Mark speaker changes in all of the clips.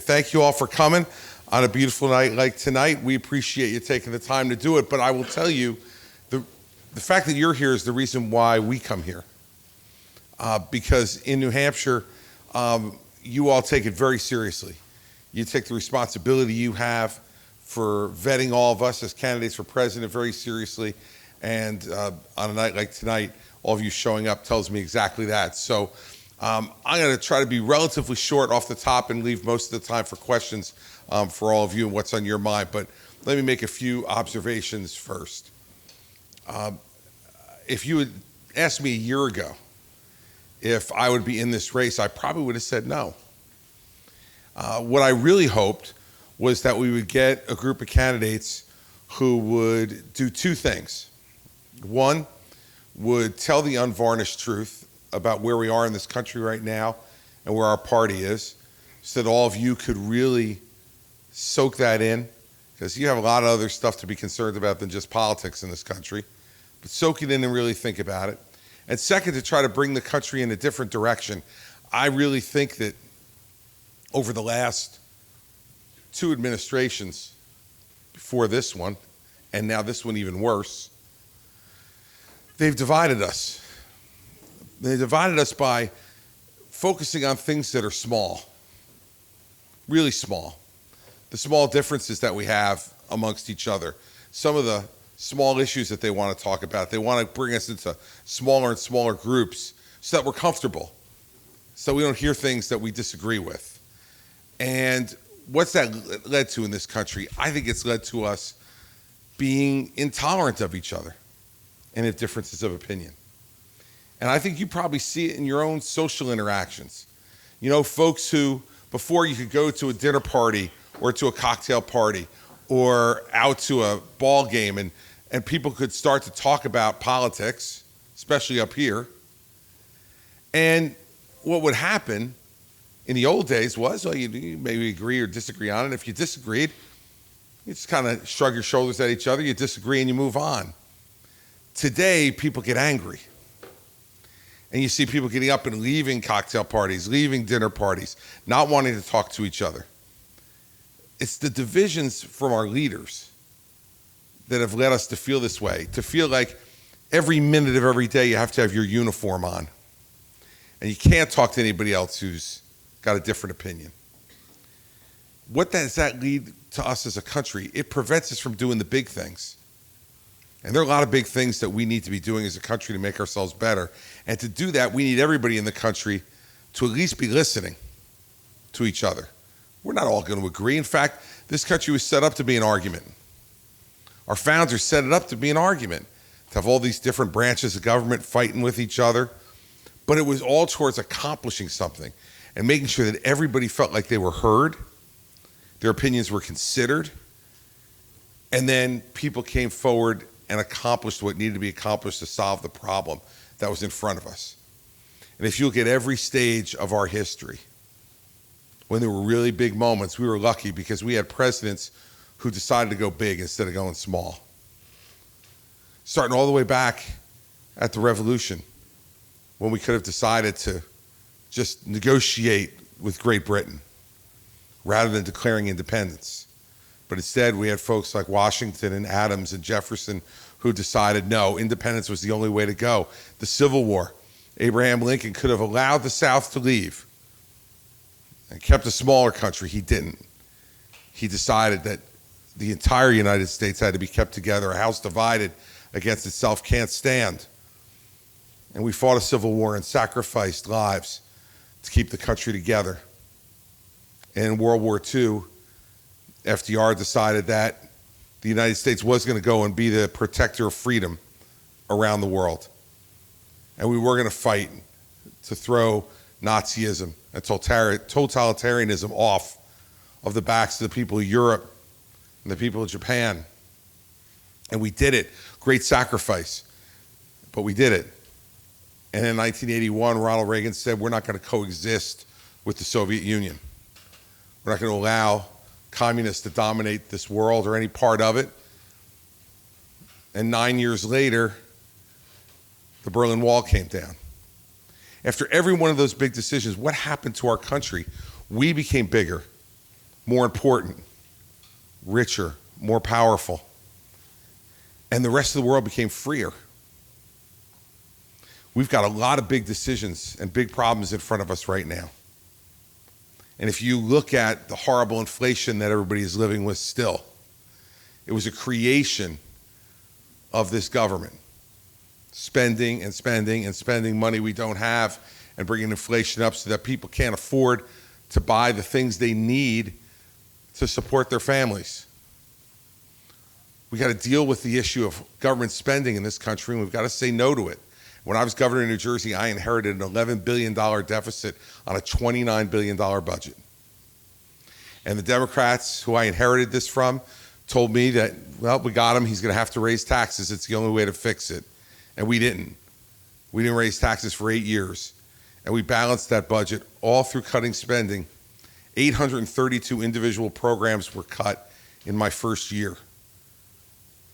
Speaker 1: Thank you all for coming on a beautiful night like tonight. We appreciate you taking the time to do it, but I will tell you, the fact that you're here is the reason why we come here. Because in New Hampshire, you all take it very seriously. You take the responsibility you have for vetting all of us as candidates for president very seriously. And on a night like tonight, all of you showing up tells me exactly that. So I'm going to try to be relatively short off the top and leave most of the time for questions for all of you and what's on your mind. But let me make a few observations first. If you had asked me a year ago if I would be in this race, I probably would have said no. What I really hoped was that we would get a group of candidates who would do two things. One, would tell the unvarnished truth about where we are in this country right now and where our party is, so that all of you could really soak that in, because you have a lot of other stuff to be concerned about than just politics in this country. But soak it in and really think about it. And second, to try to bring the country in a different direction. I really think that over the last two administrations, before this one, and now this one even worse, they've divided us. They divided us by focusing on things that are small, really small. The small differences that we have amongst each other. Some of the small issues that they want to talk about. They want to bring us into smaller and smaller groups so that we're comfortable, so we don't hear things that we disagree with. And what's that led to in this country? I think it's led to us being intolerant of each other and have differences of opinion. And I think you probably see it in your own social interactions. You know, folks who, before you could go to a dinner party or to a cocktail party or out to a ball game and people could start to talk about politics, especially up here. And what would happen in the old days was, well, you maybe agree or disagree on it. If you disagreed, you just kind of shrug your shoulders at each other, you disagree and you move on. Today, people get angry. And you see people getting up and leaving cocktail parties, leaving dinner parties, not wanting to talk to each other. It's the divisions from our leaders that have led us to feel this way, to feel like every minute of every day you have to have your uniform on. And you can't talk to anybody else who's got a different opinion. What does that lead to us as a country? It prevents us from doing the big things. And there are a lot of big things that we need to be doing as a country to make ourselves better. And to do that, we need everybody in the country to at least be listening to each other. We're not all going to agree. In fact, this country was set up to be an argument. Our founders set it up to be an argument, to have all these different branches of government fighting with each other. But it was all towards accomplishing something and making sure that everybody felt like they were heard, their opinions were considered, and then people came forward and accomplished what needed to be accomplished to solve the problem that was in front of us. And if you look at every stage of our history, when there were really big moments, we were lucky because we had presidents who decided to go big instead of going small. Starting all the way back at the Revolution, when we could have decided to just negotiate with Great Britain rather than declaring independence. But instead, we had folks like Washington and Adams and Jefferson who decided, no, independence was the only way to go. The Civil War, Abraham Lincoln could have allowed the South to leave and kept a smaller country. He didn't. He decided that the entire United States had to be kept together. A house divided against itself can't stand. And we fought a civil war and sacrificed lives to keep the country together. And in World War II, FDR decided that the United States was going to go and be the protector of freedom around the world. And we were going to fight to throw Nazism and totalitarianism off of the backs of the people of Europe and the people of Japan. And we did it. Great sacrifice. But we did it. And in 1981, Ronald Reagan said, we're not going to coexist with the Soviet Union. We're not going to allow communists to dominate this world or any part of it. And 9 years later, the Berlin Wall came down. After every one of those big decisions, what happened to our country? We became bigger. more important, richer, more powerful. And the rest of the world became freer. We've got a lot of big decisions and big problems in front of us right now. And if you look at the horrible inflation that everybody is living with still, it was a creation of this government. Spending and spending and spending money we don't have and bringing inflation up so that people can't afford to buy the things they need to support their families. We got to deal with the issue of government spending in this country, and we've got to say no to it. When I was governor of New Jersey, I inherited an $11 billion deficit on a $29 billion budget. And the Democrats who I inherited this from told me that, well, we got him, he's going to have to raise taxes. It's the only way to fix it. And we didn't. We didn't raise taxes for 8 years. And we balanced that budget all through cutting spending. 832 individual programs were cut in my first year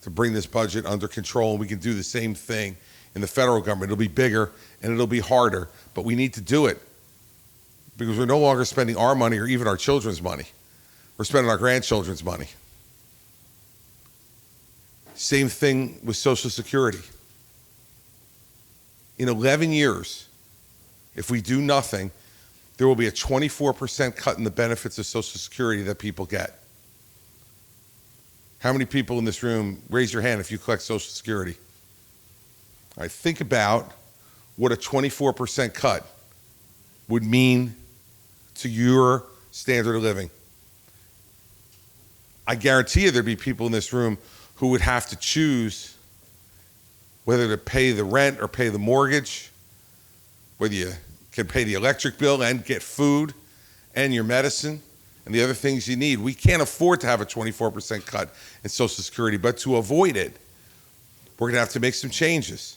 Speaker 1: to bring this budget under control. And we can do the same thing in the federal government. It'll be bigger and it'll be harder, but we need to do it because we're no longer spending our money or even our children's money. We're spending our grandchildren's money. Same thing with Social Security. In 11 years, if we do nothing, there will be a 24% cut in the benefits of Social Security that people get. How many people in this room, raise your hand if you collect Social Security? All right, think about what a 24% cut would mean to your standard of living. I guarantee you there'd be people in this room who would have to choose whether to pay the rent or pay the mortgage, whether you can pay the electric bill and get food and your medicine and the other things you need. We can't afford to have a 24% cut in Social Security, but to avoid it, we're going to have to make some changes.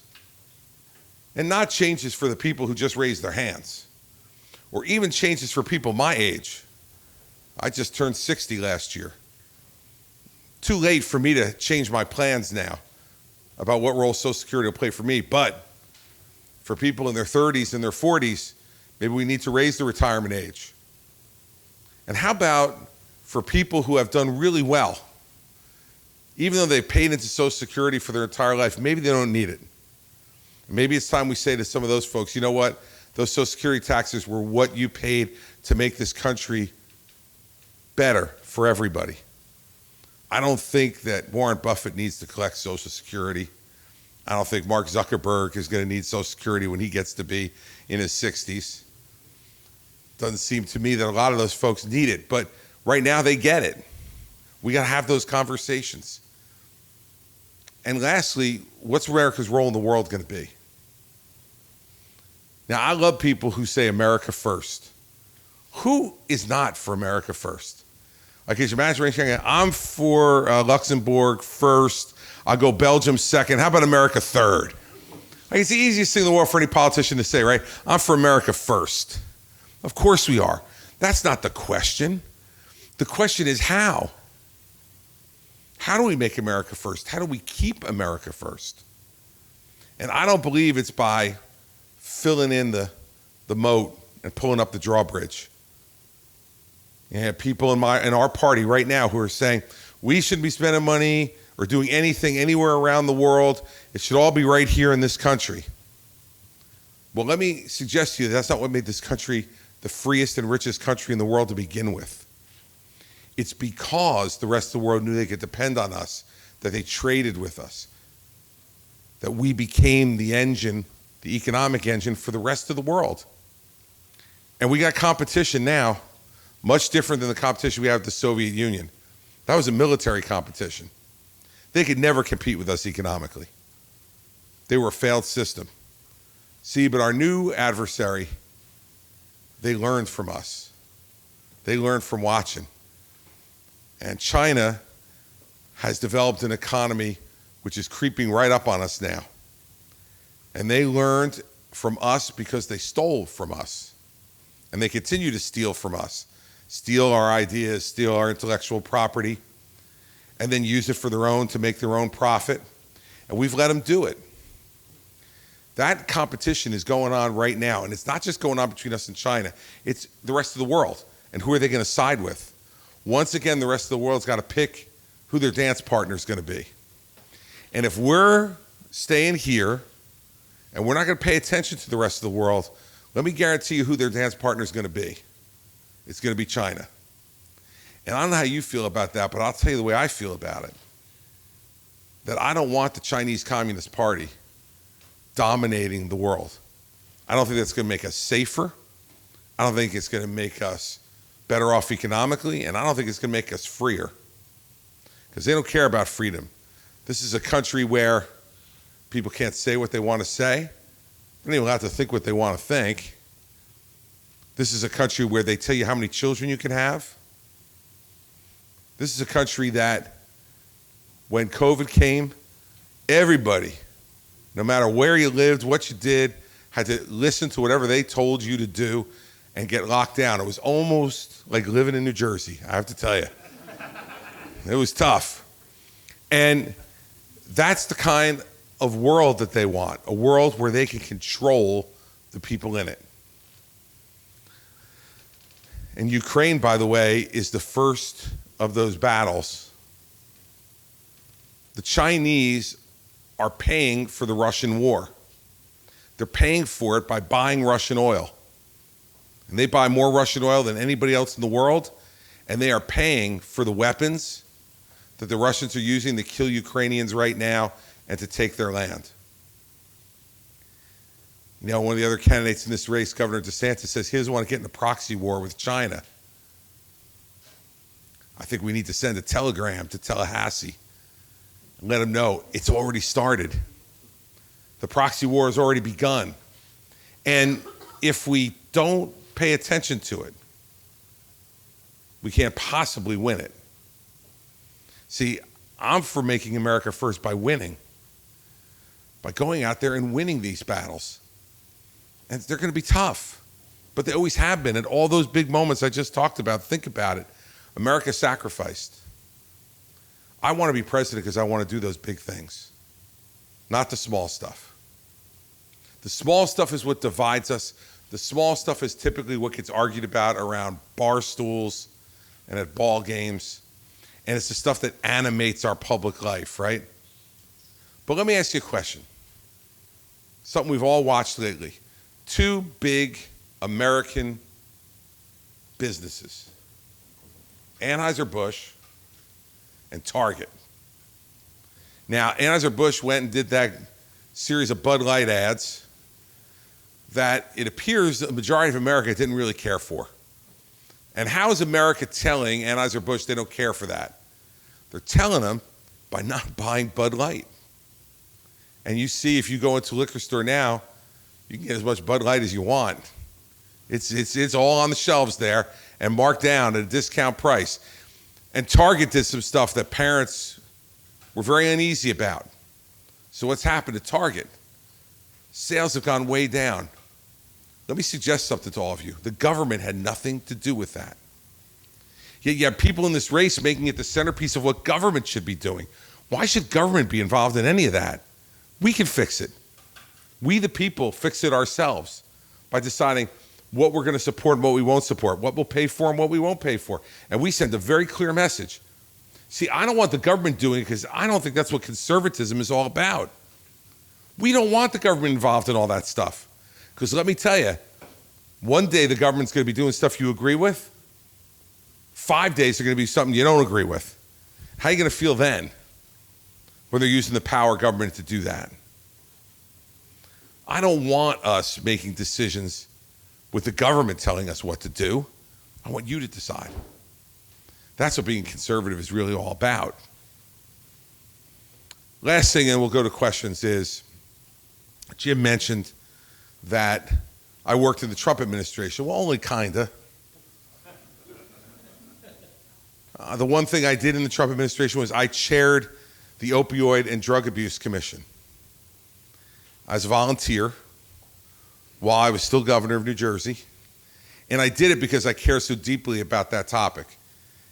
Speaker 1: And not changes for the people who just raised their hands, or even changes for people my age. I just turned 60 last year. Too late for me to change my plans now about what role Social Security will play for me, but for people in their 30s and their 40s, maybe we need to raise the retirement age. And how about for people who have done really well, even though they've paid into Social Security for their entire life, maybe they don't need it. Maybe it's time we say to some of those folks, you know what? Those Social Security taxes were what you paid to make this country better for everybody. I don't think that Warren Buffett needs to collect Social Security. I don't think Mark Zuckerberg is going to need Social Security when he gets to be in his 60s. Doesn't seem to me that a lot of those folks need it, but right now they get it. We got to have those conversations. And lastly, what's America's role in the world going to be? Now, I love people who say America first. Who is not for America first? Like, as you imagine, I'm for Luxembourg first. I'll go Belgium second. How about America third? Like, it's the easiest thing in the world for any politician to say, right? I'm for America first. Of course we are. That's not the question. The question is how? How do we make America first? How do we keep America first? And I don't believe it's by filling in the moat and pulling up the drawbridge. You have people in our party right now who are saying we shouldn't be spending money or doing anything anywhere around the world. It should all be right here in this country. Well, let me suggest to you that's not what made this country the freest and richest country in the world to begin with. It's because the rest of the world knew they could depend on us, that they traded with us, that we became the engine, the economic engine for the rest of the world. And we got competition now, much different than the competition we had with the Soviet Union. That was a military competition. They could never compete with us economically. They were a failed system. See, but our new adversary, they learned from us. They learned from watching. And China has developed an economy which is creeping right up on us now. And they learned from us because they stole from us. And they continue to steal from us. Steal our ideas, steal our intellectual property, and then use it for their own, to make their own profit. And we've let them do it. That competition is going on right now. And it's not just going on between us and China. It's the rest of the world. And who are they going to side with? once again, the rest of the world's got to pick who their dance partner is going to be. And if we're staying here and we're not going to pay attention to the rest of the world, let me guarantee you who their dance partner is going to be. It's going to be China. And I don't know how you feel about that, but I'll tell you the way I feel about it. That I don't want the Chinese Communist Party dominating the world. I don't think that's going to make us safer. I don't think it's going to make us better off economically, and I don't think it's going to make us freer. Because they don't care about freedom. This is a country where people can't say what they want to say. They're not even allowed to think what they want to think. This is a country where they tell you how many children you can have. This is a country that, when COVID came, everybody, no matter where you lived, what you did, had to listen to whatever they told you to do and get locked down. It was almost like living in New Jersey, I have to tell you. It was tough. And that's the kind of world that they want, a world where they can control the people in it. And Ukraine, by the way, is the first of those battles. The Chinese are paying for the Russian war. They're paying for it by buying Russian oil. And they buy more Russian oil than anybody else in the world, and they are paying for the weapons that the Russians are using to kill Ukrainians right now and to take their land. You know, one of the other candidates in this race, Governor DeSantis, says he doesn't want to get in a proxy war with China. I think we need to send a telegram to Tallahassee and let them know it's already started. The proxy war has already begun. And if we don't pay attention to it, we can't possibly win it. See, I'm for making America first by winning, by going out there and winning these battles. And they're going to be tough, but they always have been. At all those big moments I just talked about, think about it. America sacrificed. I want to be president because I want to do those big things, not the small stuff. The small stuff is what divides us. The small stuff is typically what gets argued about around bar stools and at ball games. And it's the stuff that animates our public life, right? But let me ask you a question. Something we've all watched lately. Two big American businesses, Anheuser-Busch and Target. Now, Anheuser-Busch went and did that series of Bud Light ads that it appears the majority of America didn't really care for. And how is America telling Anheuser-Busch they don't care for that? They're telling them by not buying Bud Light. And you see, if you go into a liquor store now, you can get as much Bud Light as you want. It's all on the shelves there and marked down at a discount price. And Target did some stuff that parents were very uneasy about. So what's happened to Target? Sales have gone way down. Let me suggest something to all of you. The government had nothing to do with that. Yet you have people in this race making it the centerpiece of what government should be doing. Why should government be involved in any of that? We can fix it. We, the people, fix it ourselves by deciding what we're going to support and what we won't support, what we'll pay for and what we won't pay for. And we send a very clear message. See, I don't want the government doing it because I don't think that's what conservatism is all about. We don't want the government involved in all that stuff. Because let me tell you, one day the government's going to be doing stuff you agree with. 5 days are going to be something you don't agree with. How are you going to feel then when they're using the power of government to do that? I don't want us making decisions with the government telling us what to do. I want you to decide. That's what being conservative is really all about. Last thing, and we'll go to questions, is Jim mentioned that I worked in the Trump administration. Well, only kinda. The one thing I did in the Trump administration was I chaired the Opioid and Drug Abuse Commission as a volunteer while I was still governor of New Jersey. And I did it because I care so deeply about that topic.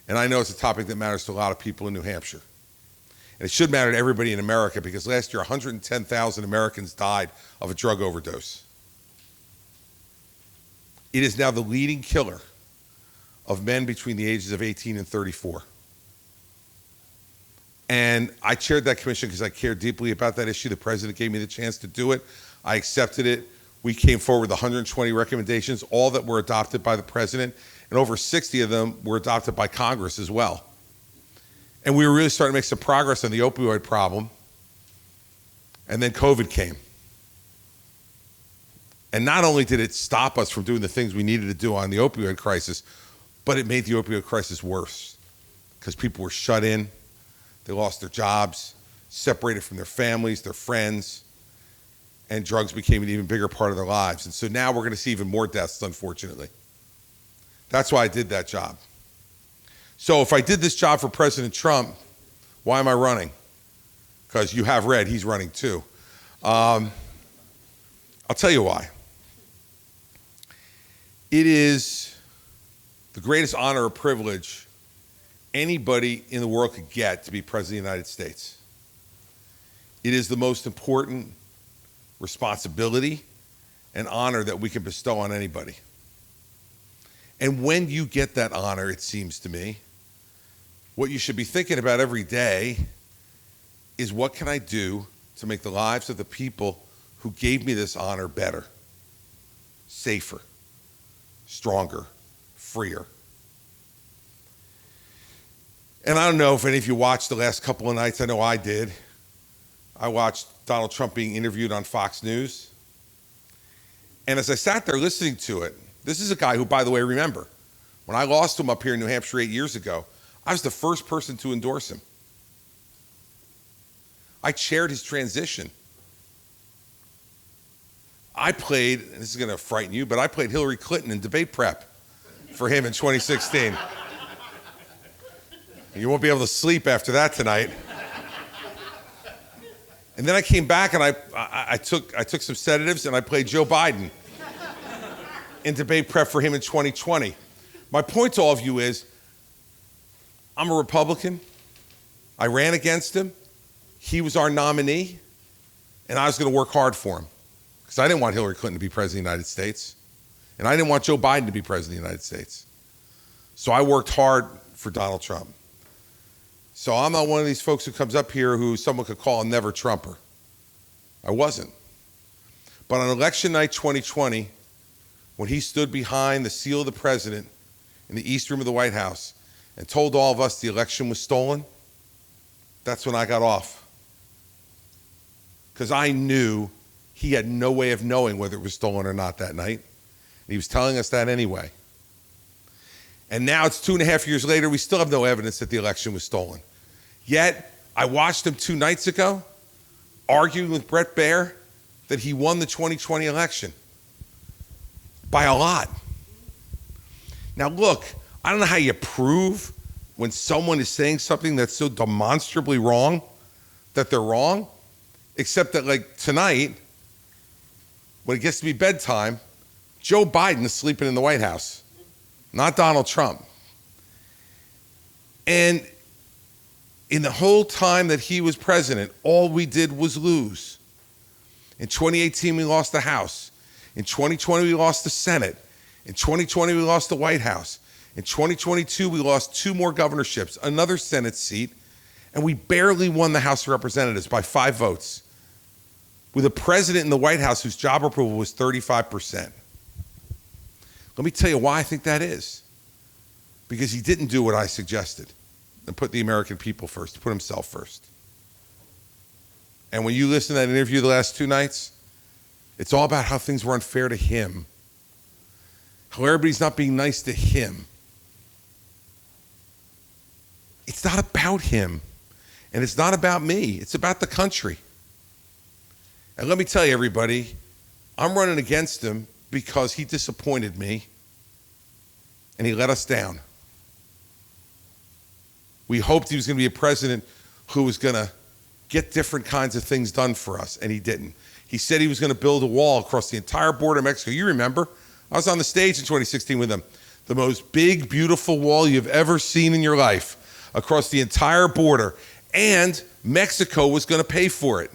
Speaker 1: And I know it's a topic that matters to a lot of people in New Hampshire. And it should matter to everybody in America because last year 110,000 Americans died of a drug overdose. It is now the leading killer of men between the ages of 18 and 34. And I chaired that commission because I cared deeply about that issue. The president gave me the chance to do it. I accepted it. We came forward with 120 recommendations, all that were adopted by the president, and over 60 of them were adopted by Congress as well. And we were really starting to make some progress on the opioid problem. And then COVID came. And not only did it stop us from doing the things we needed to do on the opioid crisis, but it made the opioid crisis worse because people were shut in. They lost their jobs, separated from their families, their friends, and drugs became an even bigger part of their lives. And so now we're going to see even more deaths, unfortunately. That's why I did that job. So if I did this job for President Trump, why am I running? Because you have read, he's running too. I'll tell you why. It is the greatest honor or privilege anybody in the world could get to be President of the United States. It is the most important responsibility and honor that we can bestow on anybody. And when you get that honor, it seems to me, what you should be thinking about every day is what can I do to make the lives of the people who gave me this honor better, safer, stronger, freer. And I don't know if any of you watched the last couple of nights. I know I did. I watched Donald Trump being interviewed on Fox News. And as I sat there listening to it, this is a guy who, by the way, remember, when I lost him up here in New Hampshire 8 years ago, I was the first person to endorse him. I chaired his transition. I played, and this is going to frighten you, but I played Hillary Clinton in debate prep for him in 2016. You won't be able to sleep after that tonight. And then I came back and I took some sedatives and I played Joe Biden in debate prep for him in 2020. My point to all of you is, I'm a Republican. I ran against him. He was our nominee, and I was going to work hard for him because I didn't want Hillary Clinton to be president of the United States, and I didn't want Joe Biden to be president of the United States. So I worked hard for Donald Trump. So I'm not one of these folks who comes up here who someone could call a never Trumper. I wasn't. But on election night 2020, when he stood behind the seal of the president in the East Room of the White House and told all of us the election was stolen, that's when I got off. Because I knew he had no way of knowing whether it was stolen or not that night. And he was telling us that anyway. And now it's 2.5 years later, we still have no evidence that the election was stolen. Yet, I watched him 2 nights ago arguing with Bret Baier that he won the 2020 election by a lot. Now look, I don't know how you prove when someone is saying something that's so demonstrably wrong that they're wrong, except that like tonight, when it gets to be bedtime, Joe Biden is sleeping in the White House, not Donald Trump. And in the whole time that he was president, all we did was lose. In 2018, we lost the House. In 2020, we lost the Senate. In 2020, we lost the White House. In 2022, we lost 2 more governorships, another Senate seat, and we barely won the House of Representatives by 5 votes, with a president in the White House whose job approval was 35%. Let me tell you why I think that is. Because he didn't do what I suggested and put the American people first, put himself first. And when you listen to that interview the last 2 nights, it's all about how things were unfair to him, how everybody's not being nice to him. It's not about him, and it's not about me. It's about the country. And let me tell you, everybody, I'm running against him because he disappointed me and he let us down. We hoped he was going to be a president who was going to get different kinds of things done for us, and he didn't. He said he was going to build a wall across the entire border of Mexico. You remember? I was on the stage in 2016 with him. The most big, beautiful wall you've ever seen in your life across the entire border, and Mexico was going to pay for it.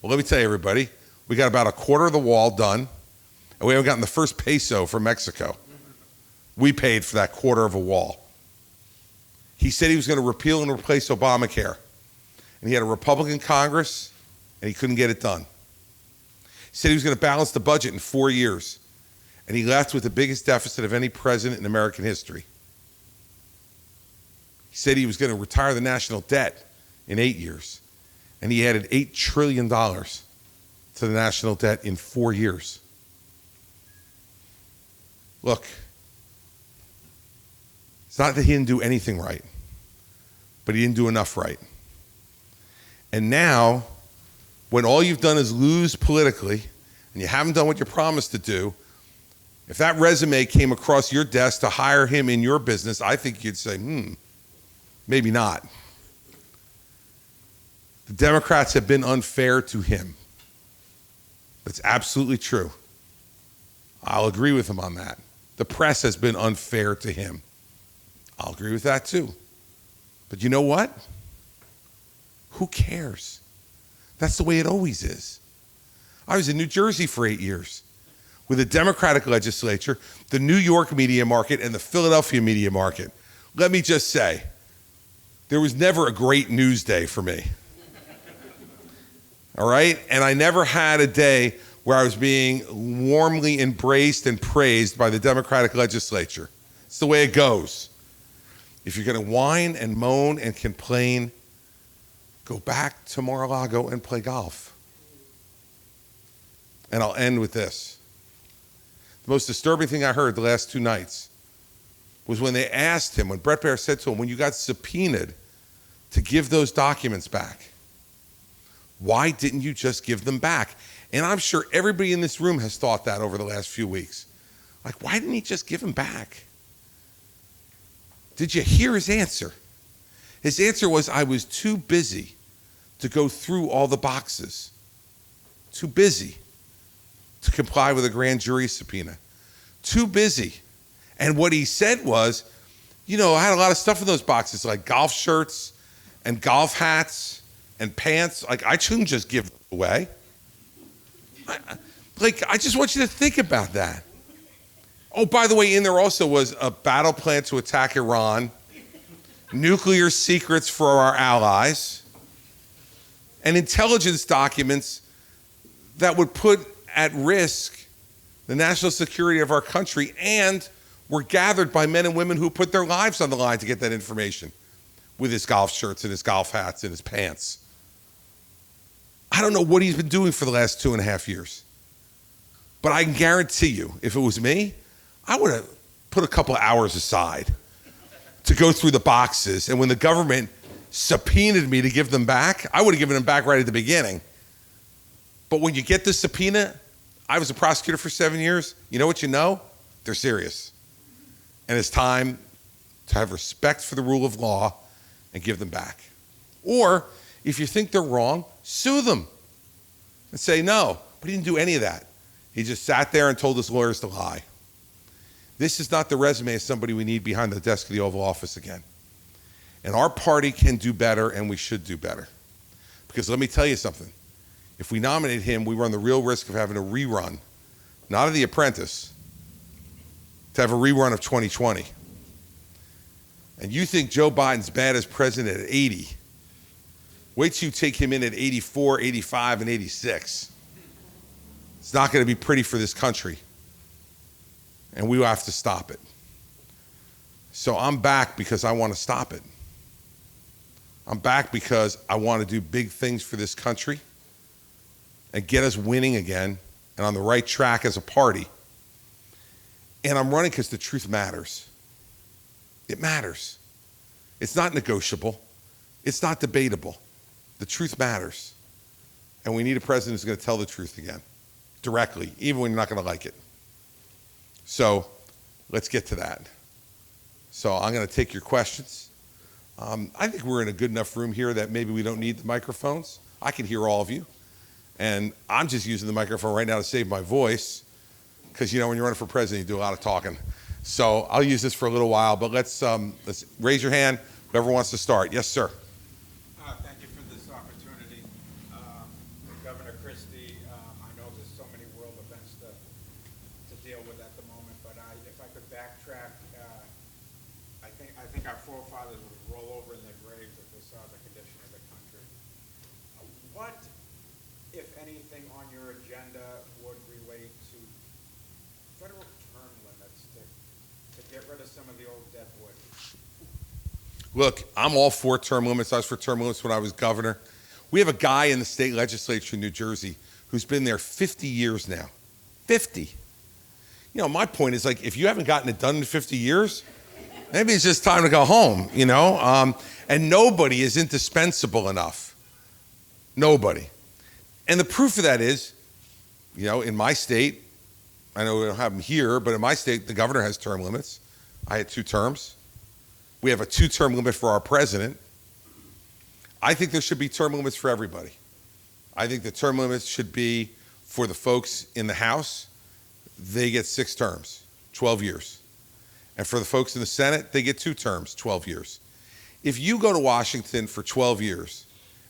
Speaker 1: Well, let me tell you, everybody, we got about a quarter of the wall done, and we haven't gotten the first peso from Mexico. We paid for that quarter of a wall. He said he was going to repeal and replace Obamacare. And he had a Republican Congress, and he couldn't get it done. He said he was going to balance the budget in 4 years, and he left with the biggest deficit of any president in American history. He said he was going to retire the national debt in 8 years, and he added $8 trillion to the national debt in 4 years. Look, it's not that he didn't do anything right, but he didn't do enough right. And now, when all you've done is lose politically, and you haven't done what you promised to do, if that resume came across your desk to hire him in your business, I think you'd say, maybe not. The Democrats have been unfair to him. That's absolutely true. I'll agree with him on that. The press has been unfair to him. I'll agree with that too. But you know what? Who cares? That's the way it always is. I was in New Jersey for 8 years with a Democratic legislature, the New York media market, and the Philadelphia media market. Let me just say, there was never a great news day for me. All right? And I never had a day where I was being warmly embraced and praised by the Democratic legislature. It's the way it goes. If you're going to whine and moan and complain, go back to Mar-a-Lago and play golf. And I'll end with this. The most disturbing thing I heard the last 2 nights was when they asked him, when Bret Baier said to him, when you got subpoenaed to give those documents back, why didn't you just give them back? And I'm sure everybody in this room has thought that over the last few weeks. Like, why didn't he just give them back? Did you hear his answer? His answer was, I was too busy to go through all the boxes. Too busy to comply with a grand jury subpoena. Too busy. And what he said was, I had a lot of stuff in those boxes, like golf shirts and golf hats and pants. Like, I shouldn't just give them away. I just want you to think about that. Oh, by the way, in there also was a battle plan to attack Iran, nuclear secrets for our allies, and intelligence documents that would put at risk the national security of our country, and were gathered by men and women who put their lives on the line to get that information with his golf shirts and his golf hats and his pants. I don't know what he's been doing for the last 2.5 years, but I can guarantee you, if it was me, I would have put a couple of hours aside to go through the boxes, and when the government subpoenaed me to give them back, I would have given them back right at the beginning. But when you get the subpoena, I was a prosecutor for 7 years. You know what you know? They're serious. And it's time to have respect for the rule of law and give them back. Or if you think they're wrong, sue them and say no. But he didn't do any of that. He just sat there and told his lawyers to lie. This is not the resume of somebody we need behind the desk of the Oval Office again. And our party can do better, and we should do better. Because let me tell you something. If we nominate him, we run the real risk of having a rerun, not of The Apprentice, to have a rerun of 2020. And you think Joe Biden's bad as president at 80. Wait till you take him in at 84, 85, and 86. It's not going to be pretty for this country. And we will have to stop it. So I'm back because I want to stop it. I'm back because I want to do big things for this country and get us winning again and on the right track as a party. And I'm running because the truth matters. It matters. It's not negotiable. It's not debatable. The truth matters. And we need a president who's going to tell the truth again, directly, even when you're not going to like it. So let's get to that. So I'm going to take your questions. I think we're in a good enough room here that maybe we don't need the microphones. I can hear all of you. And I'm just using the microphone right now to save my voice because, when you're running for president, you do a lot of talking. So I'll use this for a little while, but let's raise your hand, whoever wants to start. Yes, sir.
Speaker 2: Thank you for this opportunity. Governor Christie, I know there's so many world events to deal with at the moment, but if I could backtrack fathers would roll over in their graves if they saw the condition of the country. What, if anything, on your agenda would relate to federal term limits to get rid of some of the old dead wood?
Speaker 1: Look, I'm all for term limits. I was for term limits when I was governor. We have a guy in the state legislature in New Jersey who's been there 50 years now. 50. You know, my point is, like, if you haven't gotten it done in 50 years, maybe it's just time to go home, you know? And nobody is indispensable enough. Nobody. And the proof of that is, you know, in my state, I know we don't have them here, but in my state, the governor has term limits. I had 2 terms. We have a 2-term limit for our president. I think there should be term limits for everybody. I think the term limits should be for the folks in the House. They get 6 terms, 12 years. And for the folks in the Senate, they get 2 terms, 12 years. If you go to Washington for 12 years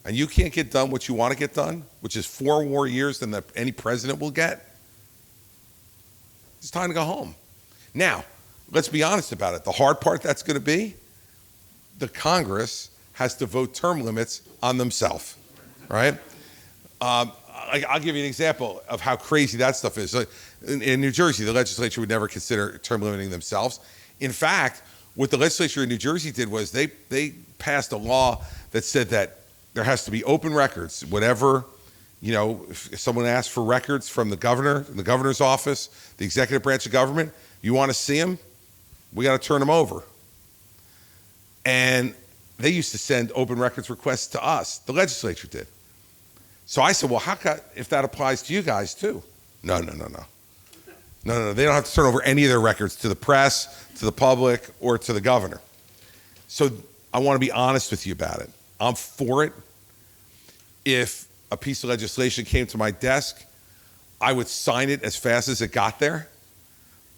Speaker 1: and you can't get done what you want to get done, which is 4 more years than any president will get, it's time to go home. Now, let's be honest about it. The hard part that's going to be, the Congress has to vote term limits on themselves, right? I'll give you an example of how crazy that stuff is. In New Jersey, the legislature would never consider term limiting themselves. In fact, what the legislature in New Jersey did was they passed a law that said that there has to be open records. Whatever, you know, if someone asks for records from the governor, the governor's office, the executive branch of government, you want to see them, we got to turn them over. And they used to send open records requests to us. The legislature did. So I said, well, how come if that applies to you guys too? No. They don't have to turn over any of their records to the press, to the public, or to the governor. So I want to be honest with you about it. I'm for it. If a piece of legislation came to my desk, I would sign it as fast as it got there.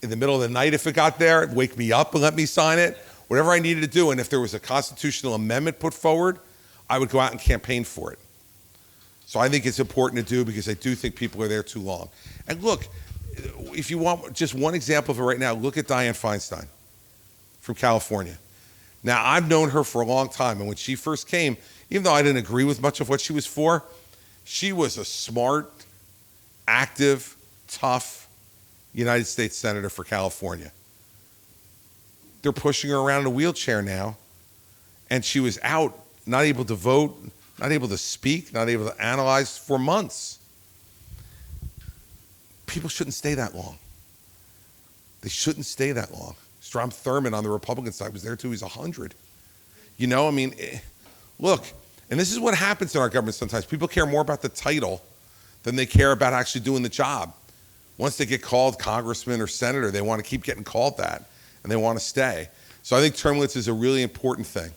Speaker 1: In the middle of the night, if it got there, wake me up and let me sign it. Whatever I needed to do, and if there was a constitutional amendment put forward, I would go out and campaign for it. So I think it's important to do because I do think people are there too long. And look, if you want just one example of it right now, look at Dianne Feinstein from California. Now, I've known her for a long time, and when she first came, even though I didn't agree with much of what she was for, she was a smart, active, tough United States Senator for California. They're pushing her around in a wheelchair now, and she was out, not able to vote, not able to speak, not able to analyze for months. People shouldn't stay that long. They shouldn't stay that long. Strom Thurmond on the Republican side was there till he was 100. You know, I mean, look, and this is what happens in our government sometimes. People care more about the title than they care about actually doing the job. Once they get called congressman or senator, they want to keep getting called that, and they want to stay. So I think term limits is a really important thing.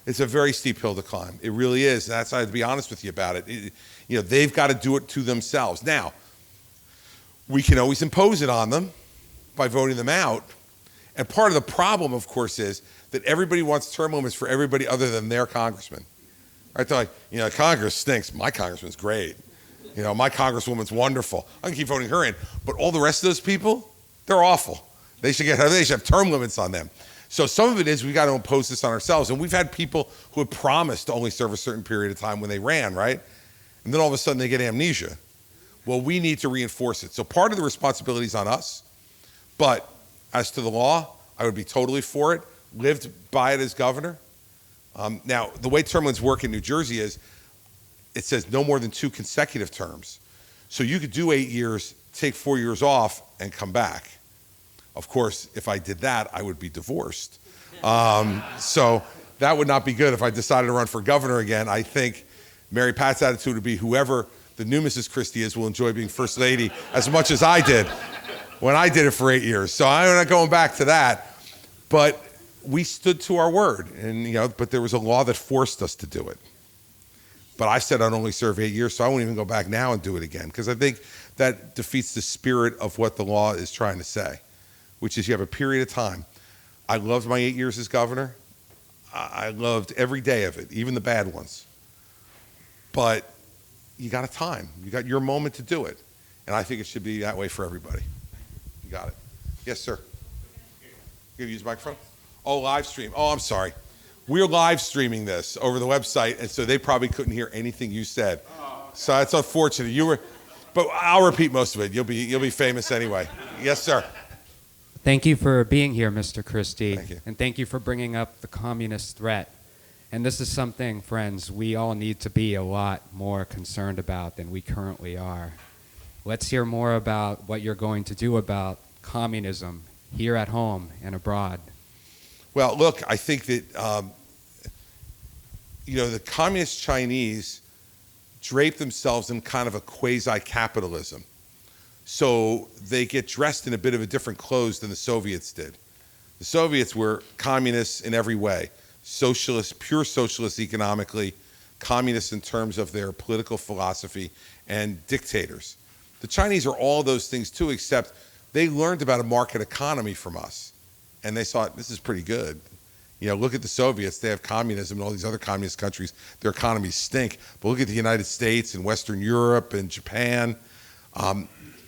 Speaker 1: It's a very steep hill to climb. It really is. That's, I have to be honest with you about it. You know, they've got to do it to themselves. Now, we can always impose it on them by voting them out. And part of the problem, of course, is that everybody wants term limits for everybody other than their congressman. Right? They're like, you know, Congress stinks. My congressman's great. You know, my congresswoman's wonderful. I can keep voting her in. But all the rest of those people, they're awful. They should have term limits on them. So some of it is we got to impose this on ourselves. And we've had people who have promised to only serve a certain period of time when they ran, right? And then all of a sudden they get amnesia. Well, we need to reinforce it. So part of the responsibility is on us. But as to the law, I would be totally for it. Lived by it as governor. Now, the way term limits work in New Jersey is it says no more than 2 consecutive terms. So you could do 8 years, take 4 years off, and come back. Of course, if I did that, I would be divorced. So that would not be good if I decided to run for governor again. I think Mary Pat's attitude would be whoever the new Mrs. Christie is will enjoy being first lady as much as I did when I did it for 8 years. So I'm not going back to that. But we stood to our word, and you know, but there was a law that forced us to do it. But I said I'd only serve 8 years, so I won't even go back now and do it again, because I think that defeats the spirit of what the law is trying to say, which is you have a period of time. I loved my 8 years as governor. I loved every day of it, even the bad ones. But you got a time. You got your moment to do it. And I think it should be that way for everybody. You got it. Yes, sir. You gonna use the microphone? Oh, live stream. Oh, I'm sorry. We're live streaming this over the website, and so they probably couldn't hear anything you said. Oh, okay. So that's unfortunate. But I'll repeat most of it. You'll be famous anyway. Yes, sir.
Speaker 3: Thank you for being here, Mr. Christie.
Speaker 1: Thank you.
Speaker 3: And thank you for bringing up the communist threat. And this is something, friends, we all need to be a lot more concerned about than we currently are. Let's hear more about what you're going to do about communism here at home and abroad.
Speaker 1: Well, look, I think that, the communist Chinese drape themselves in kind of a quasi-capitalism. So they get dressed in a bit of a different clothes than the Soviets did. The Soviets were communists in every way. Socialist, pure socialist economically, communists in terms of their political philosophy, and dictators. The Chinese are all those things too, except they learned about a market economy from us. And they thought, this is pretty good. Look at the Soviets. They have communism and all these other communist countries. Their economies stink. But look at the United States and Western Europe and Japan,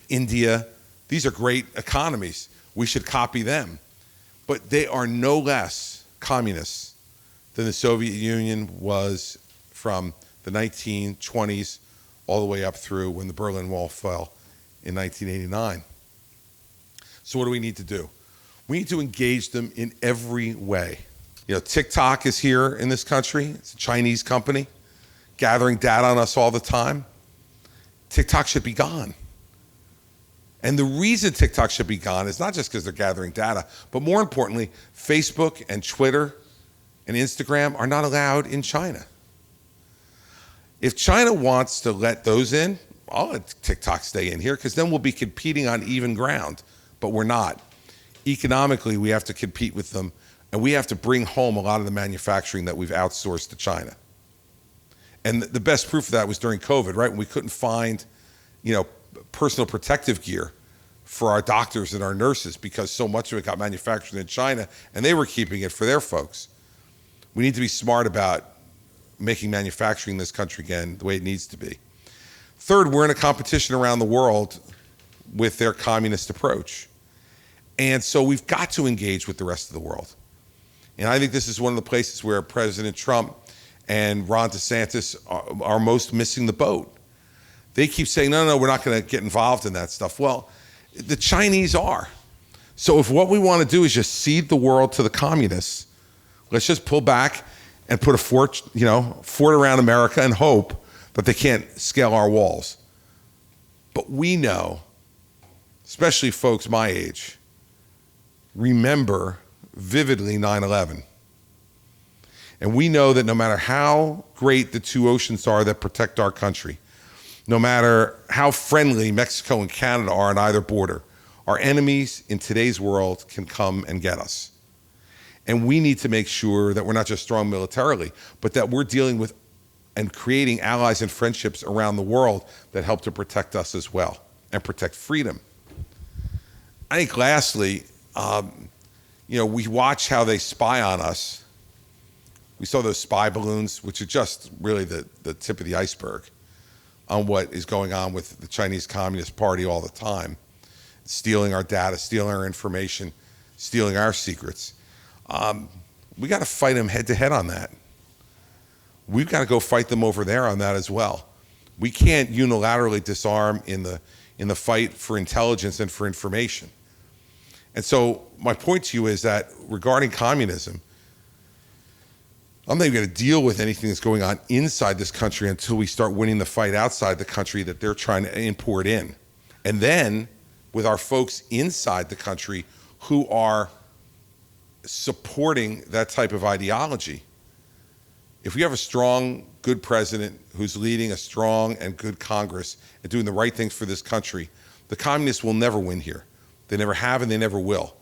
Speaker 1: India. These are great economies. We should copy them. But they are no less communists than the Soviet Union was from the 1920s all the way up through when the Berlin Wall fell in 1989. So what do we need to do? We need to engage them in every way. TikTok is here in this country. It's a Chinese company gathering data on us all the time. TikTok should be gone. And the reason TikTok should be gone is not just because they're gathering data, but more importantly, Facebook and Twitter and Instagram are not allowed in China. If China wants to let those in, I'll let TikTok stay in here because then we'll be competing on even ground, but we're not. Economically, we have to compete with them, and we have to bring home a lot of the manufacturing that we've outsourced to China. And the best proof of that was during COVID, right? When we couldn't find, personal protective gear for our doctors and our nurses because so much of it got manufactured in China, and they were keeping it for their folks. We need to be smart about making manufacturing in this country again the way it needs to be. Third, we're in a competition around the world with their communist approach. And so we've got to engage with the rest of the world. And I think this is one of the places where President Trump and Ron DeSantis are most missing the boat. They keep saying, no, we're not going to get involved in that stuff. Well, the Chinese are. So if what we want to do is just cede the world to the communists, let's just pull back and put a fort around America and hope that they can't scale our walls. But we know, especially folks my age, remember vividly 9/11. And we know that no matter how great the two oceans are that protect our country, no matter how friendly Mexico and Canada are on either border, our enemies in today's world can come and get us. And we need to make sure that we're not just strong militarily, but that we're dealing with and creating allies and friendships around the world that help to protect us as well and protect freedom. I think lastly, we watch how they spy on us. We saw those spy balloons, which are just really the tip of the iceberg on what is going on with the Chinese Communist Party all the time, stealing our data, stealing our information, stealing our secrets. We got to fight them head to head on that. We've got to go fight them over there on that as well. We can't unilaterally disarm in the fight for intelligence and for information. And so my point to you is that regarding communism, I'm not even going to deal with anything that's going on inside this country until we start winning the fight outside the country that they're trying to import in. And then with our folks inside the country who are supporting that type of ideology, if we have a strong, good president who's leading a strong and good Congress and doing the right things for this country, the communists will never win here. They never have and they never will.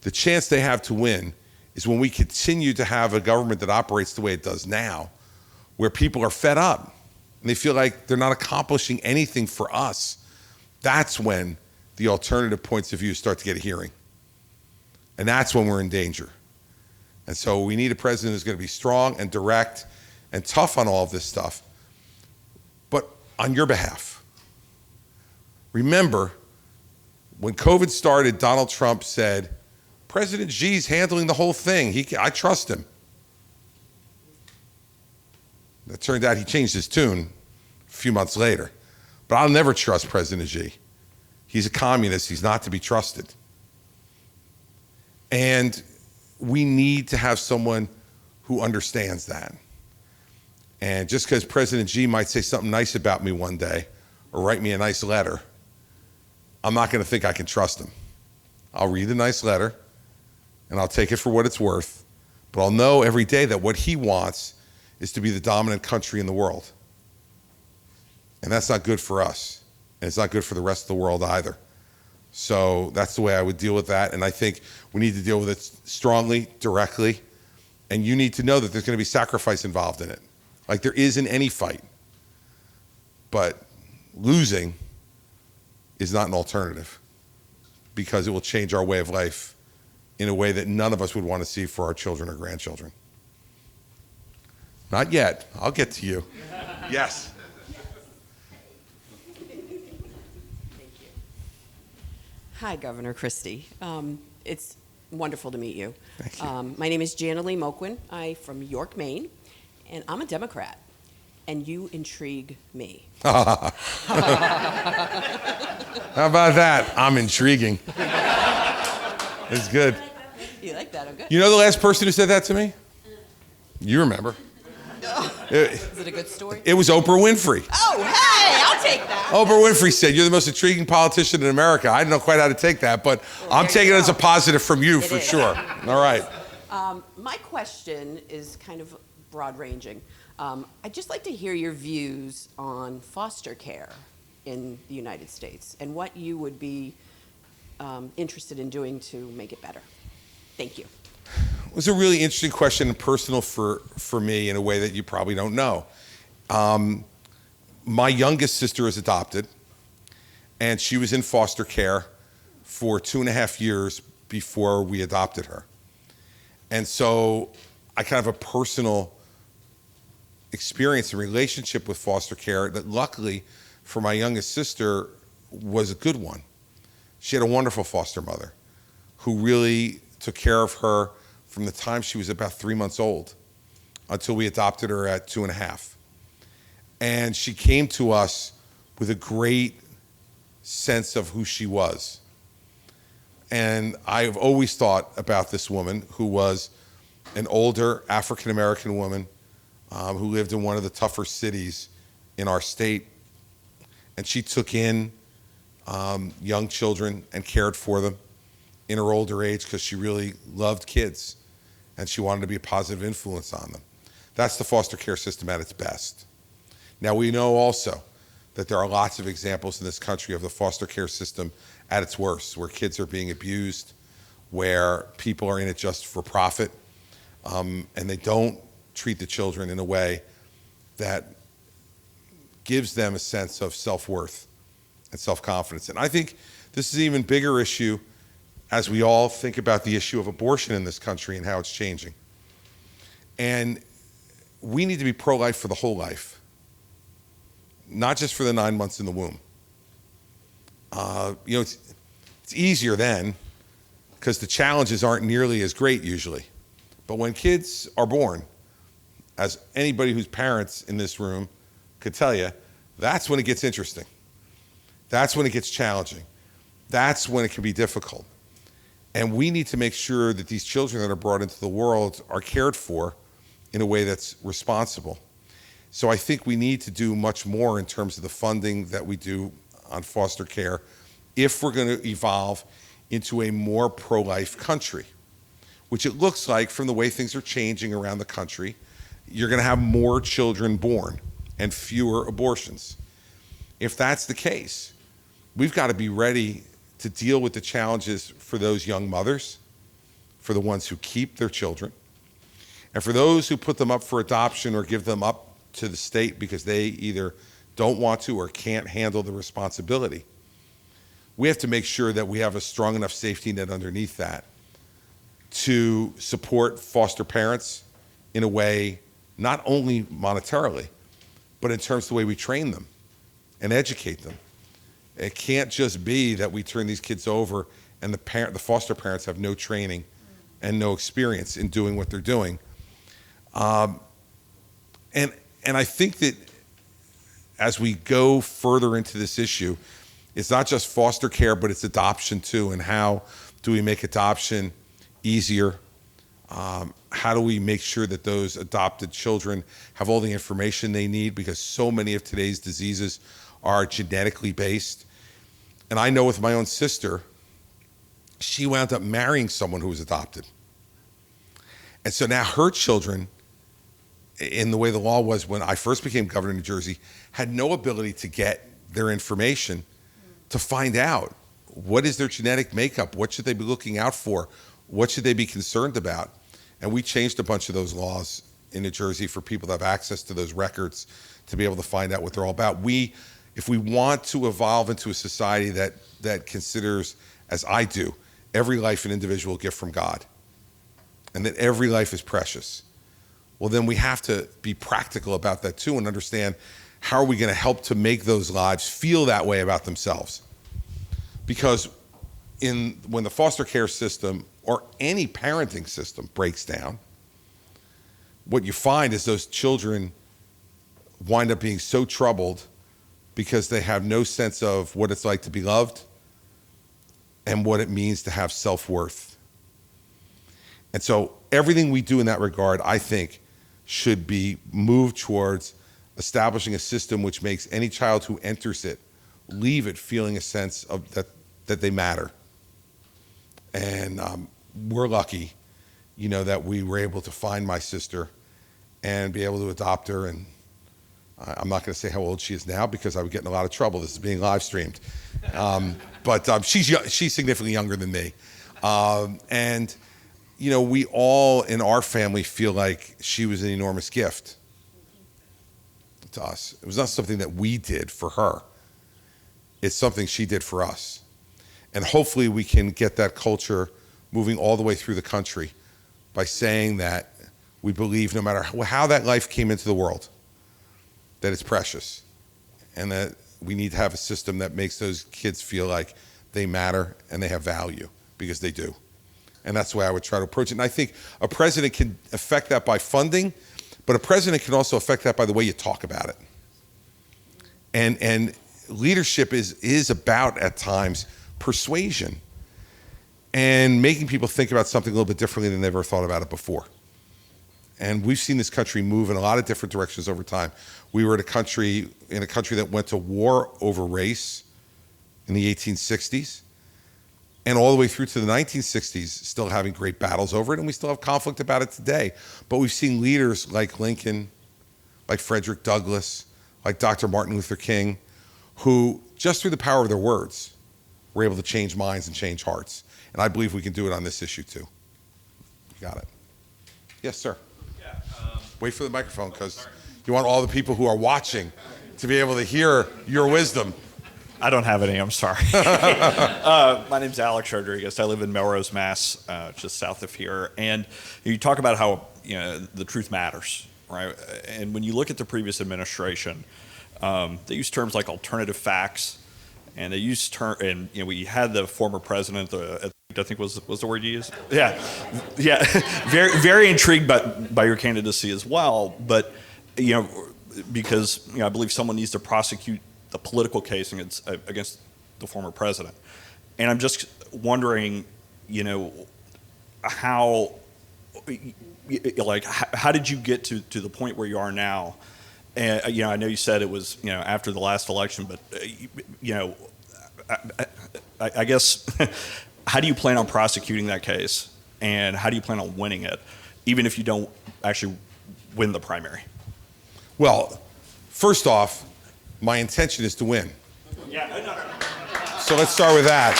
Speaker 1: The chance they have to win is when we continue to have a government that operates the way it does now, where people are fed up and they feel like they're not accomplishing anything for us. That's when the alternative points of view start to get a hearing. And that's when we're in danger. And so we need a president who's going to be strong and direct and tough on all of this stuff, but on your behalf. Remember, when COVID started, Donald Trump said, President Xi's handling the whole thing. I trust him. It turned out he changed his tune a few months later. But I'll never trust President Xi. He's a communist. He's not to be trusted. And we need to have someone who understands that. And just because President Xi might say something nice about me one day or write me a nice letter, I'm not going to think I can trust him. I'll read the nice letter and I'll take it for what it's worth, but I'll know every day that what he wants is to be the dominant country in the world. And that's not good for us. And it's not good for the rest of the world either. So that's the way I would deal with that. And I think we need to deal with it strongly, directly. And you need to know that there's going to be sacrifice involved in it, like there is in any fight. But losing is not an alternative, because it will change our way of life in a way that none of us would want to see for our children or grandchildren. Not yet. I'll get to you. Yes.
Speaker 4: Thank you. Hi, Governor Christie. It's wonderful to meet you.
Speaker 1: Thank you.
Speaker 4: My name is Jana Lee Moquin. I'm from York, Maine, and I'm a Democrat, and you intrigue me.
Speaker 1: How about that? I'm intriguing. It's good.
Speaker 4: You like that? I'm good.
Speaker 1: You know the last person who said that to me? You remember.
Speaker 4: Is it a good story?
Speaker 1: It was Oprah Winfrey.
Speaker 4: Oh, hey, I'll take that.
Speaker 1: Oprah Winfrey said, "You're the most intriguing politician in America." I don't know quite how to take that, but I'm taking it as a positive from you for sure. All right.
Speaker 4: My question is kind of broad-ranging. I'd just like to hear your views on foster care in the United States and what you would be interested in doing to make it better. Thank you.
Speaker 1: It was a really interesting question and personal for me in a way that you probably don't know. My youngest sister is adopted, and she was in foster care for 2.5 years before we adopted her. And so I kind of have a personal experience and relationship with foster care that luckily for my youngest sister was a good one. She had a wonderful foster mother who really took care of her from the time she was about 3 months old until we adopted her at 2.5. And she came to us with a great sense of who she was. And I've always thought about this woman who was an older African-American woman who lived in one of the tougher cities in our state. And she took in young children and cared for them in her older age because she really loved kids and she wanted to be a positive influence on them. That's the foster care system at its best. Now, we know also that there are lots of examples in this country of the foster care system at its worst, where kids are being abused, where people are in it just for profit, and they don't treat the children in a way that gives them a sense of self-worth and self-confidence. And I think this is an even bigger issue as we all think about the issue of abortion in this country and how it's changing. And we need to be pro-life for the whole life, not just for the 9 months in the womb. It's easier then because the challenges aren't nearly as great usually. But when kids are born, as anybody who's parents in this room could tell you, that's when it gets interesting. That's when it gets challenging. That's when it can be difficult. And we need to make sure that these children that are brought into the world are cared for in a way that's responsible. So I think we need to do much more in terms of the funding that we do on foster care if we're going to evolve into a more pro-life country, which it looks like from the way things are changing around the country. You're going to have more children born and fewer abortions. If that's the case, we've got to be ready to deal with the challenges for those young mothers, for the ones who keep their children, and for those who put them up for adoption or give them up to the state because they either don't want to or can't handle the responsibility. We have to make sure that we have a strong enough safety net underneath that to support foster parents in a way, not only monetarily, but in terms of the way we train them and educate them. It can't just be that we turn these kids over and the foster parents have no training and no experience in doing what they're doing. And I think that as we go further into this issue, it's not just foster care, but it's adoption too. And how do we make adoption easier? How do we make sure that those adopted children have all the information they need? Because so many of today's diseases are genetically based. And I know with my own sister, she wound up marrying someone who was adopted. And so now her children, in the way the law was when I first became governor of New Jersey, had no ability to get their information to find out what is their genetic makeup, what should they be looking out for, what should they be concerned about. And we changed a bunch of those laws in New Jersey for people to have access to those records to be able to find out what they're all about. If we want to evolve into a society that considers, as I do, every life an individual gift from God, and that every life is precious, well, then we have to be practical about that too and understand how are we going to help to make those lives feel that way about themselves. Because when the foster care system or any parenting system breaks down, what you find is those children wind up being so troubled because they have no sense of what it's like to be loved and what it means to have self-worth. And so everything we do in that regard, I think, should be moved towards establishing a system which makes any child who enters it leave it feeling a sense of that they matter. And we're lucky, that we were able to find my sister and be able to adopt her. And I'm not going to say how old she is now because I would get in a lot of trouble. This is being live streamed. But she's significantly younger than me. And we all in our family feel like she was an enormous gift to us. It was not something that we did for her. It's something she did for us. And hopefully we can get that culture moving all the way through the country by saying that we believe no matter how that life came into the world, that it's precious, and that we need to have a system that makes those kids feel like they matter and they have value, because they do. And that's the way I would try to approach it. And I think a president can affect that by funding, but a president can also affect that by the way you talk about it. And leadership is about, at times, persuasion and making people think about something a little bit differently than they've ever thought about it before. And we've seen this country move in a lot of different directions over time. We were in a country that went to war over race in the 1860s, and all the way through to the 1960s, still having great battles over it, and we still have conflict about it today. But we've seen leaders like Lincoln, like Frederick Douglass, like Dr. Martin Luther King, who, just through the power of their words, were able to change minds and change hearts. And I believe we can do it on this issue too. You got it. Yes, sir.
Speaker 5: Yeah,
Speaker 1: Wait for the microphone, because you want all the people who are watching to be able to hear your wisdom.
Speaker 5: I don't have any, I'm sorry. My name's Alex Rodriguez. I live in Melrose, Mass, just south of here. And you talk about how the truth matters, right? And when you look at the previous administration, they use terms like alternative facts, and they use we had the former president, I think was the word you used? Yeah. very, very intrigued by your candidacy as well. But, because I believe someone needs to prosecute the political case against the former president. And I'm just wondering, how did you get to the point where you are now? And, I know you said it was, after the last election, but, I guess, how do you plan on prosecuting that case? And how do you plan on winning it, even if you don't actually win the primary?
Speaker 1: Well, first off, my intention is to win.
Speaker 5: Yeah, no.
Speaker 1: So let's start with that.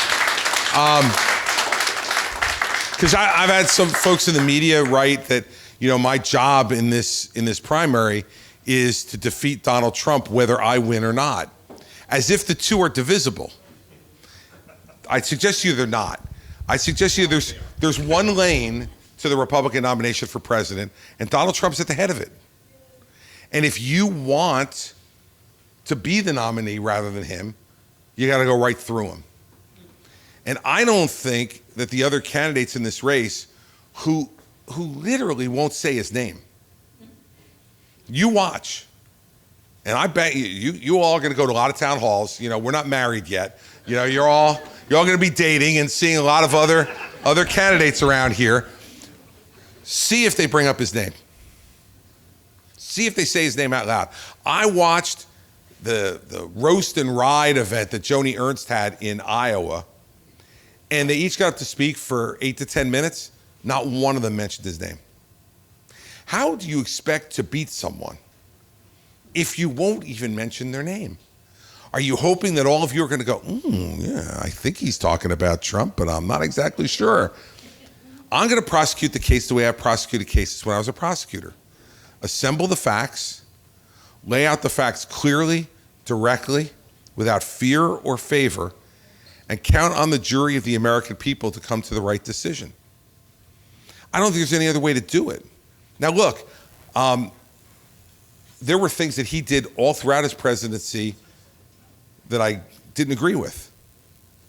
Speaker 1: Because I've had some folks in the media write that, my job in this primary is to defeat Donald Trump whether I win or not, as if the two are divisible. I suggest to you they're not. I suggest to you there's one lane to the Republican nomination for president, and Donald Trump's at the head of it. And if you want to be the nominee rather than him, you got to go right through him. And I don't think that the other candidates in this race who literally won't say his name. You watch. And I bet you all are going to go to a lot of town halls. You know, we're not married yet. You know, you're all going to be dating and seeing a lot of other candidates around here. See if they bring up his name. See if they say his name out loud. I watched the roast and ride event that Joni Ernst had in Iowa, and they each got up to speak for 8 to 10 minutes. Not one of them mentioned his name. How do you expect to beat someone if you won't even mention their name? Are you hoping that all of you are going to go, yeah, I think he's talking about Trump, but I'm not exactly sure. I'm going to prosecute the case the way I prosecuted cases when I was a prosecutor. Assemble the facts, lay out the facts clearly, directly, without fear or favor, and count on the jury of the American people to come to the right decision. I don't think there's any other way to do it. Now look, there were things that he did all throughout his presidency that I didn't agree with.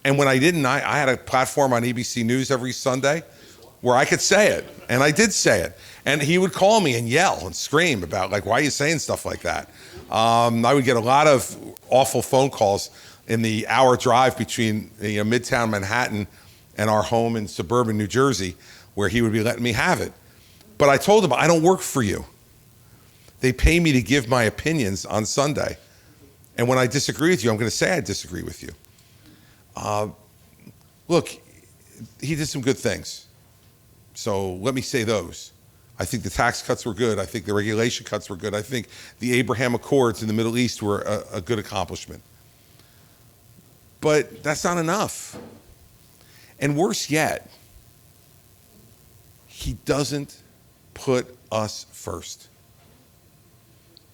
Speaker 1: And when I didn't, I had a platform on ABC News every Sunday where I could say it, and I did say it. And he would call me and yell and scream about, like, why are you saying stuff like that? I would get a lot of awful phone calls in the hour drive between Midtown Manhattan and our home in suburban New Jersey, where he would be letting me have it. But I told him, I don't work for you. They pay me to give my opinions on Sunday. And when I disagree with you, I'm going to say I disagree with you. Look, he did some good things. So let me say those. I think the tax cuts were good. I think the regulation cuts were good. I think the Abraham Accords in the Middle East were a good accomplishment. But that's not enough. And worse yet, he doesn't put us first.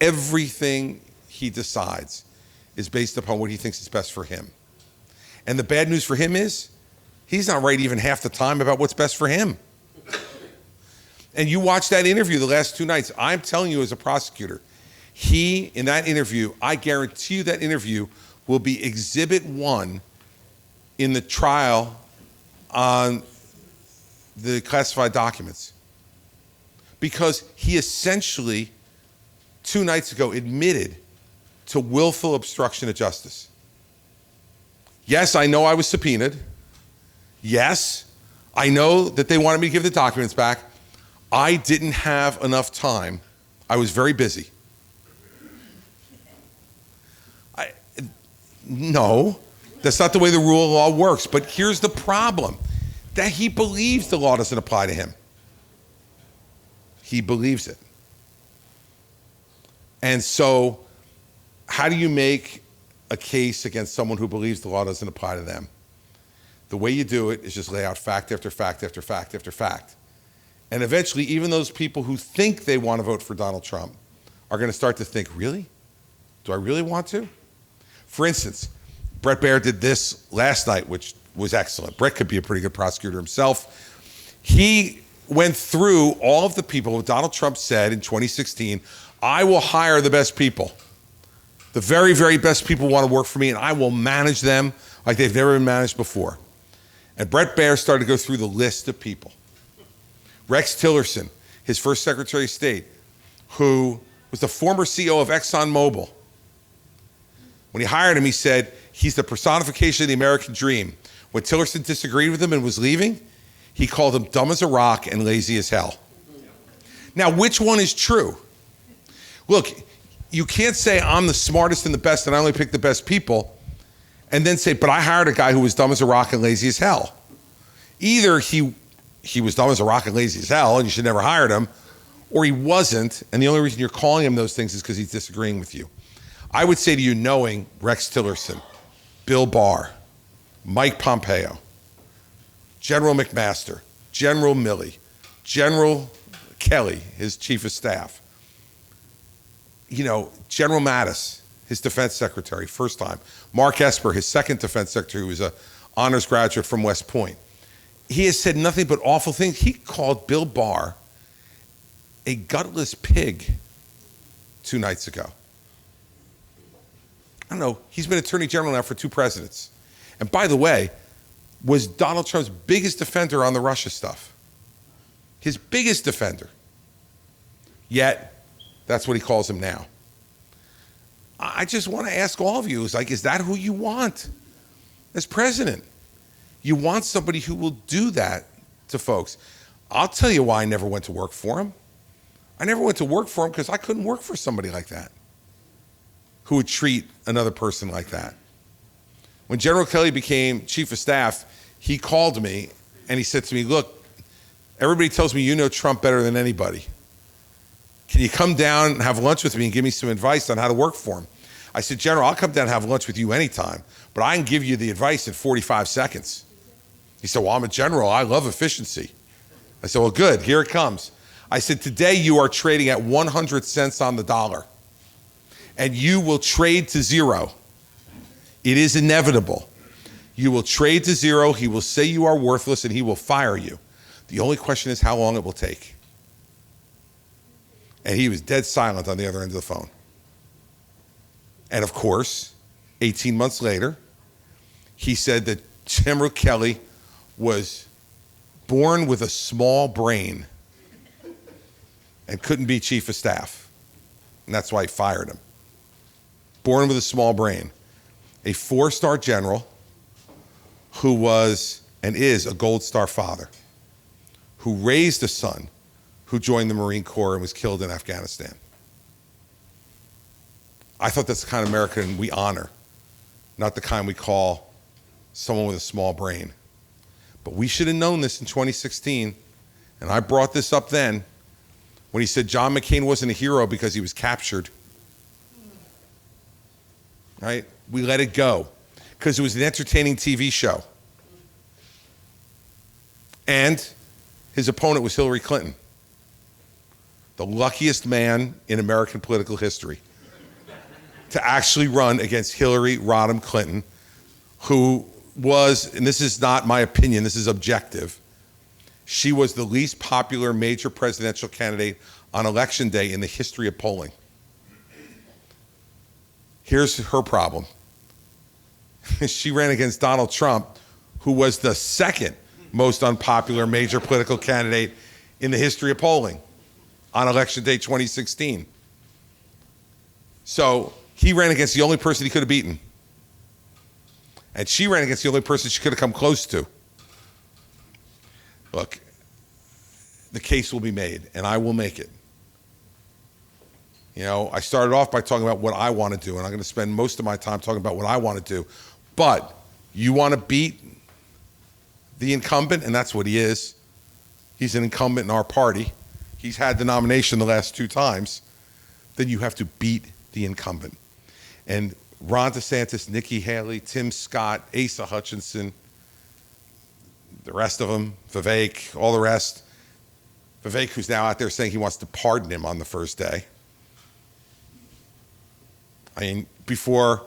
Speaker 1: Everything he decides is based upon what he thinks is best for him. And the bad news for him is he's not right even half the time about what's best for him. And you watch that interview the last 2 nights. I'm telling you as a prosecutor, he, in that interview, I guarantee you that interview will be Exhibit 1 in the trial on the classified documents. Because he essentially, 2 nights ago, admitted to willful obstruction of justice. Yes, I know I was subpoenaed. Yes, I know that they wanted me to give the documents back. I didn't have enough time. I was very busy. No, that's not the way the rule of law works. But here's the problem, that he believes the law doesn't apply to him. He believes it. And so how do you make a case against someone who believes the law doesn't apply to them? The way you do it is just lay out fact after fact after fact after fact. And eventually, even those people who think they want to vote for Donald Trump are going to start to think, really? Do I really want to? For instance, Bret Baier did this last night, which was excellent. Bret could be a pretty good prosecutor himself. He went through all of the people who Donald Trump said in 2016, I will hire the best people. The very, very best people want to work for me, and I will manage them like they've never been managed before. And Bret Baier started to go through the list of people. Rex Tillerson, his first Secretary of State, who was the former CEO of ExxonMobil. When he hired him, he said, he's the personification of the American dream. When Tillerson disagreed with him and was leaving, he called him dumb as a rock and lazy as hell. Now, which one is true? Look, you can't say I'm the smartest and the best and I only pick the best people, and then say, but I hired a guy who was dumb as a rock and lazy as hell. Either he was dumb as a rock and lazy as hell and you should never hire him, or he wasn't, and the only reason you're calling him those things is because he's disagreeing with you. I would say to you, knowing Rex Tillerson, Bill Barr, Mike Pompeo, General McMaster, General Milley, General Kelly, his chief of staff, General Mattis, his defense secretary, first time, Mark Esper, his second defense secretary, who was an honors graduate from West Point. He has said nothing but awful things. He called Bill Barr a gutless pig 2 nights ago. I don't know, he's been Attorney General now for 2 presidents. And by the way, was Donald Trump's biggest defender on the Russia stuff. His biggest defender. Yet, that's what he calls him now. I just want to ask all of you, is that who you want as president? You want somebody who will do that to folks. I'll tell you why I never went to work for him. I never went to work for him because I couldn't work for somebody like that, who would treat another person like that. When General Kelly became chief of staff, he called me and he said to me, look, everybody tells me you know Trump better than anybody. Can you come down and have lunch with me and give me some advice on how to work for him? I said, General, I'll come down and have lunch with you anytime, but I can give you the advice in 45 seconds. He said, well, I'm a general. I love efficiency. I said, well, good. Here it comes. I said, today you are trading at 100 cents on the dollar, and you will trade to zero. It is inevitable. You will trade to zero. He will say you are worthless, and he will fire you. The only question is how long it will take. And he was dead silent on the other end of the phone. And of course, 18 months later, he said that General Kelly was born with a small brain and couldn't be chief of staff. And that's why he fired him. Born with a small brain. A 4-star general who was and is a Gold Star father, who raised a son who joined the Marine Corps and was killed in Afghanistan. I thought that's the kind of American we honor, not the kind we call someone with a small brain. But we should have known this in 2016, and I brought this up then, when he said John McCain wasn't a hero because he was captured. Right? We let it go because it was an entertaining TV show. And his opponent was Hillary Clinton, the luckiest man in American political history to actually run against Hillary Rodham Clinton, who was, and this is not my opinion, this is objective, she was the least popular major presidential candidate on election day in the history of polling. Here's her problem. She ran against Donald Trump, who was the second most unpopular major political candidate in the history of polling on election day 2016. So he ran against the only person he could have beaten. And she ran against the only person she could have come close to. Look, the case will be made, and I will make it. You know, I started off by talking about what I want to do, and I'm going to spend most of my time talking about what I want to do. But you want to beat the incumbent, and that's what he is. He's an incumbent in our party. He's had the nomination the last 2 times. Then you have to beat the incumbent. And Ron DeSantis, Nikki Haley, Tim Scott, Asa Hutchinson, the rest of them, Vivek, all the rest. Vivek, who's now out there saying he wants to pardon him on the first day. I mean, before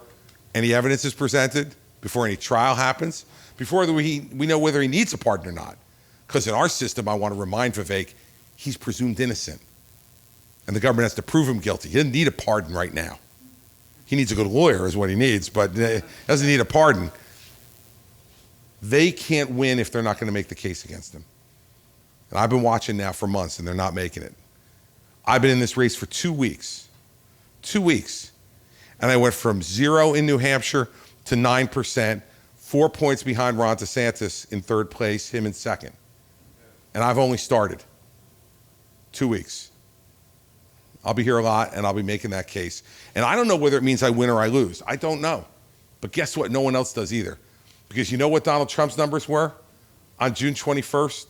Speaker 1: any evidence is presented, before any trial happens, before we know whether he needs a pardon or not. Because in our system, I want to remind Vivek, he's presumed innocent. And the government has to prove him guilty. He doesn't need a pardon right now. He needs a good lawyer is what he needs, but he doesn't need a pardon. They can't win if they're not going to make the case against him. And I've been watching now for months, and they're not making it. I've been in this race for 2 weeks. 2 weeks. And I went from 0 in New Hampshire to 9%, 4 points behind Ron DeSantis in 3rd place, him in 2nd. And I've only started 2 weeks. I'll be here a lot, and I'll be making that case. And I don't know whether it means I win or I lose. I don't know. But guess what? No one else does either. Because you know what Donald Trump's numbers were on June 21st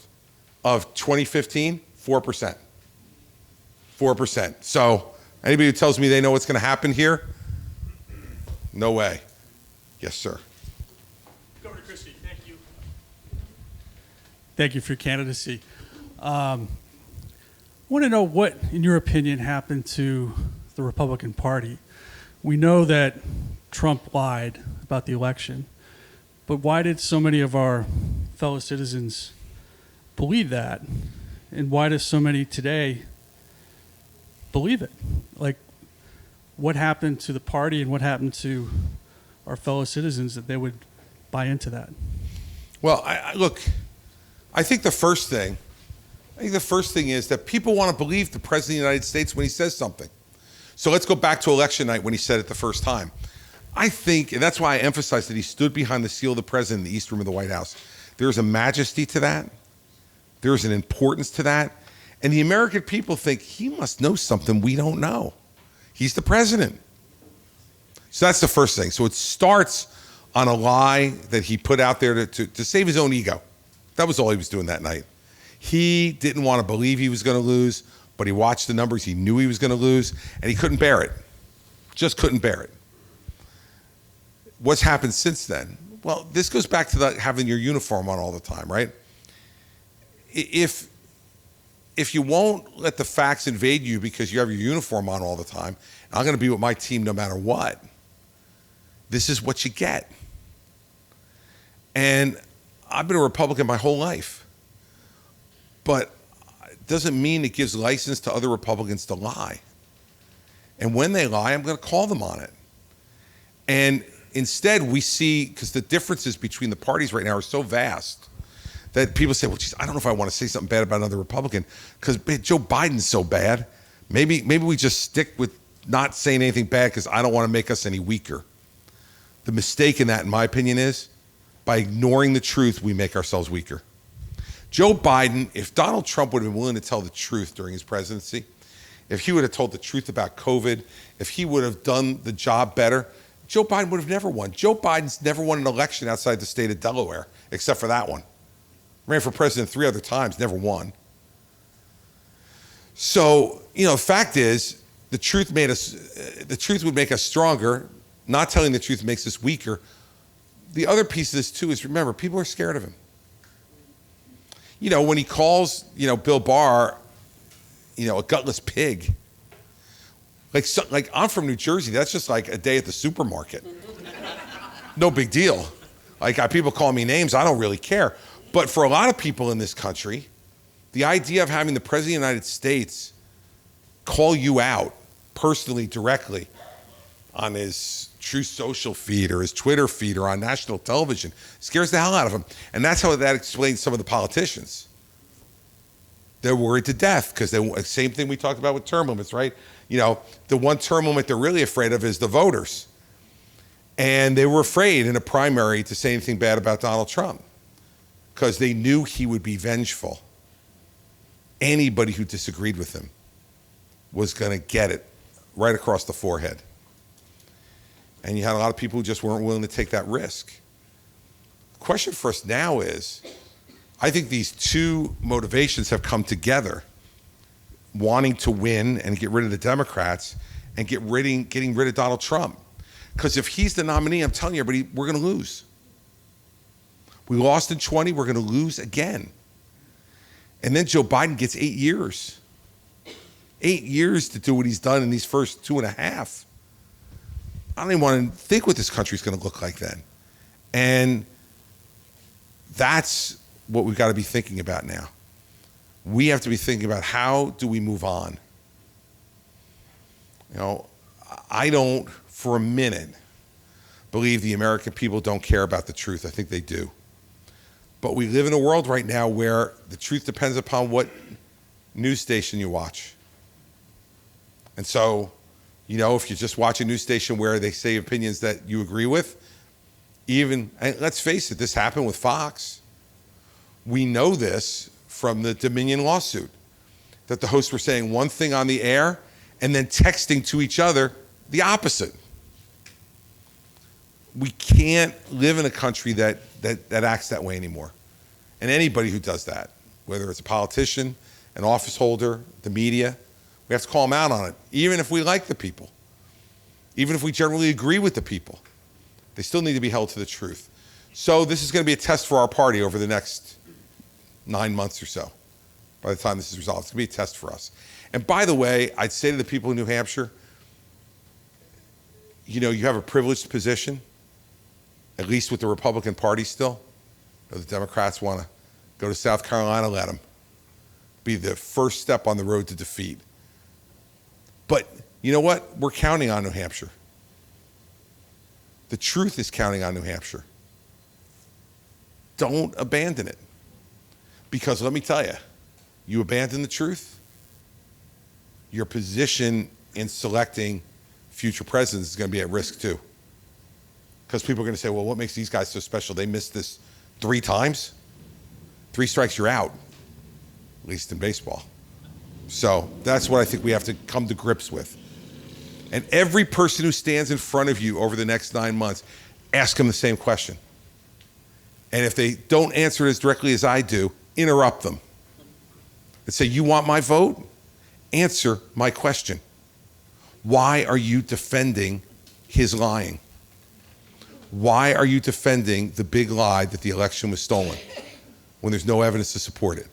Speaker 1: of 2015? 4%. 4%. So anybody who tells me they know what's going to happen here, no way. Yes, sir.
Speaker 6: Governor Christie, thank you. Thank you for your candidacy. I want to know what, in your opinion, happened to the Republican Party. We know that Trump lied about the election, but why did so many of our fellow citizens believe that? And why do so many today believe it? Like, what happened to the party and what happened to our fellow citizens that they would buy into that?
Speaker 1: Well, look, I think the first thing is that people want to believe the President of the United States when he says something. So let's go back to election night when he said it the first time. I think, and that's why I emphasize that he stood behind the seal of the President in the East Room of the White House. There's a majesty to that. There's an importance to that. And the American people think he must know something we don't know. He's the president. So that's the first thing. So it starts on a lie that he put out there to save his own ego. That was all he was doing that night. He didn't want to believe he was going to lose, but he watched the numbers. He knew he was going to lose, and he couldn't bear it. Just couldn't bear it. What's happened since then? Well, this goes back to having your uniform on all the time, right? If you won't let the facts invade you because you have your uniform on all the time, and I'm going to be with my team no matter what, this is what you get. And I've been a Republican my whole life. But it doesn't mean it gives license to other Republicans to lie. And when they lie, I'm going to call them on it. And instead, we see, because the differences between the parties right now are so vast, that people say, well, geez, I don't know if I want to say something bad about another Republican, because Joe Biden's so bad. Maybe we just stick with not saying anything bad because I don't want to make us any weaker. The mistake in that, in my opinion, is by ignoring the truth, we make ourselves weaker. Joe Biden, if Donald Trump would have been willing to tell the truth during his presidency, if he would have told the truth about COVID, if he would have done the job better, Joe Biden would have never won. Joe Biden's never won an election outside the state of Delaware, except for that one. Ran for president 3 other times, never won. So, the fact is, the truth would make us stronger. Not telling the truth makes us weaker. The other piece of this, too, is remember, people are scared of him. When he calls, Bill Barr, a gutless pig. Like I'm from New Jersey. That's just like a day at the supermarket. No big deal. Like people call me names, I don't really care. But for a lot of people in this country, the idea of having the President of the United States call you out personally, directly, on his True Social feed or his Twitter feed or on national television scares the hell out of him. And that's how that explains some of the politicians. They're worried to death because same thing we talked about with term limits, right? The one term limit they're really afraid of is the voters. And they were afraid in a primary to say anything bad about Donald Trump because they knew he would be vengeful. Anybody who disagreed with him was going to get it right across the forehead. And you had a lot of people who just weren't willing to take that risk. The question for us now is, I think these two motivations have come together, wanting to win and get rid of the Democrats and getting rid of Donald Trump. Because if he's the nominee, I'm telling you, everybody, we're going to lose. We lost in 20, we're going to lose again. And then Joe Biden gets 8 years. 8 years to do what he's done in these first 2.5. I don't even want to think what this country's going to look like then. And that's what we've got to be thinking about now. We have to be thinking about how do we move on. I don't, for a minute, believe the American people don't care about the truth. I think they do. But we live in a world right now where the truth depends upon what news station you watch. And so, if you just watch a news station where they say opinions that you agree with, and let's face it, this happened with Fox. We know this from the Dominion lawsuit, that the hosts were saying one thing on the air and then texting to each other the opposite. We can't live in a country that acts that way anymore. And anybody who does that, whether it's a politician, an office holder, the media, we have to call them out on it, even if we like the people, even if we generally agree with the people. They still need to be held to the truth. So this is going to be a test for our party over the next 9 months or so. By the time this is resolved, it's going to be a test for us. And by the way, I'd say to the people in New Hampshire, you have a privileged position, at least with the Republican Party still. The Democrats want to go to South Carolina, let them be the first step on the road to defeat. But you know what? We're counting on New Hampshire. The truth is counting on New Hampshire. don't abandon it. Because let me tell you, you abandon the truth, your position in selecting future presidents is going to be at risk too. Because people are going to say, well, what makes these guys so special? They missed this 3 times? 3 strikes, you're out, at least in baseball. So that's what I think we have to come to grips with. And every person who stands in front of you over the next 9 months, ask them the same question. And if they don't answer it as directly as I do, interrupt them and say, you want my vote? Answer my question. Why are you defending his lying? Why are you defending the big lie that the election was stolen when there's no evidence to support it?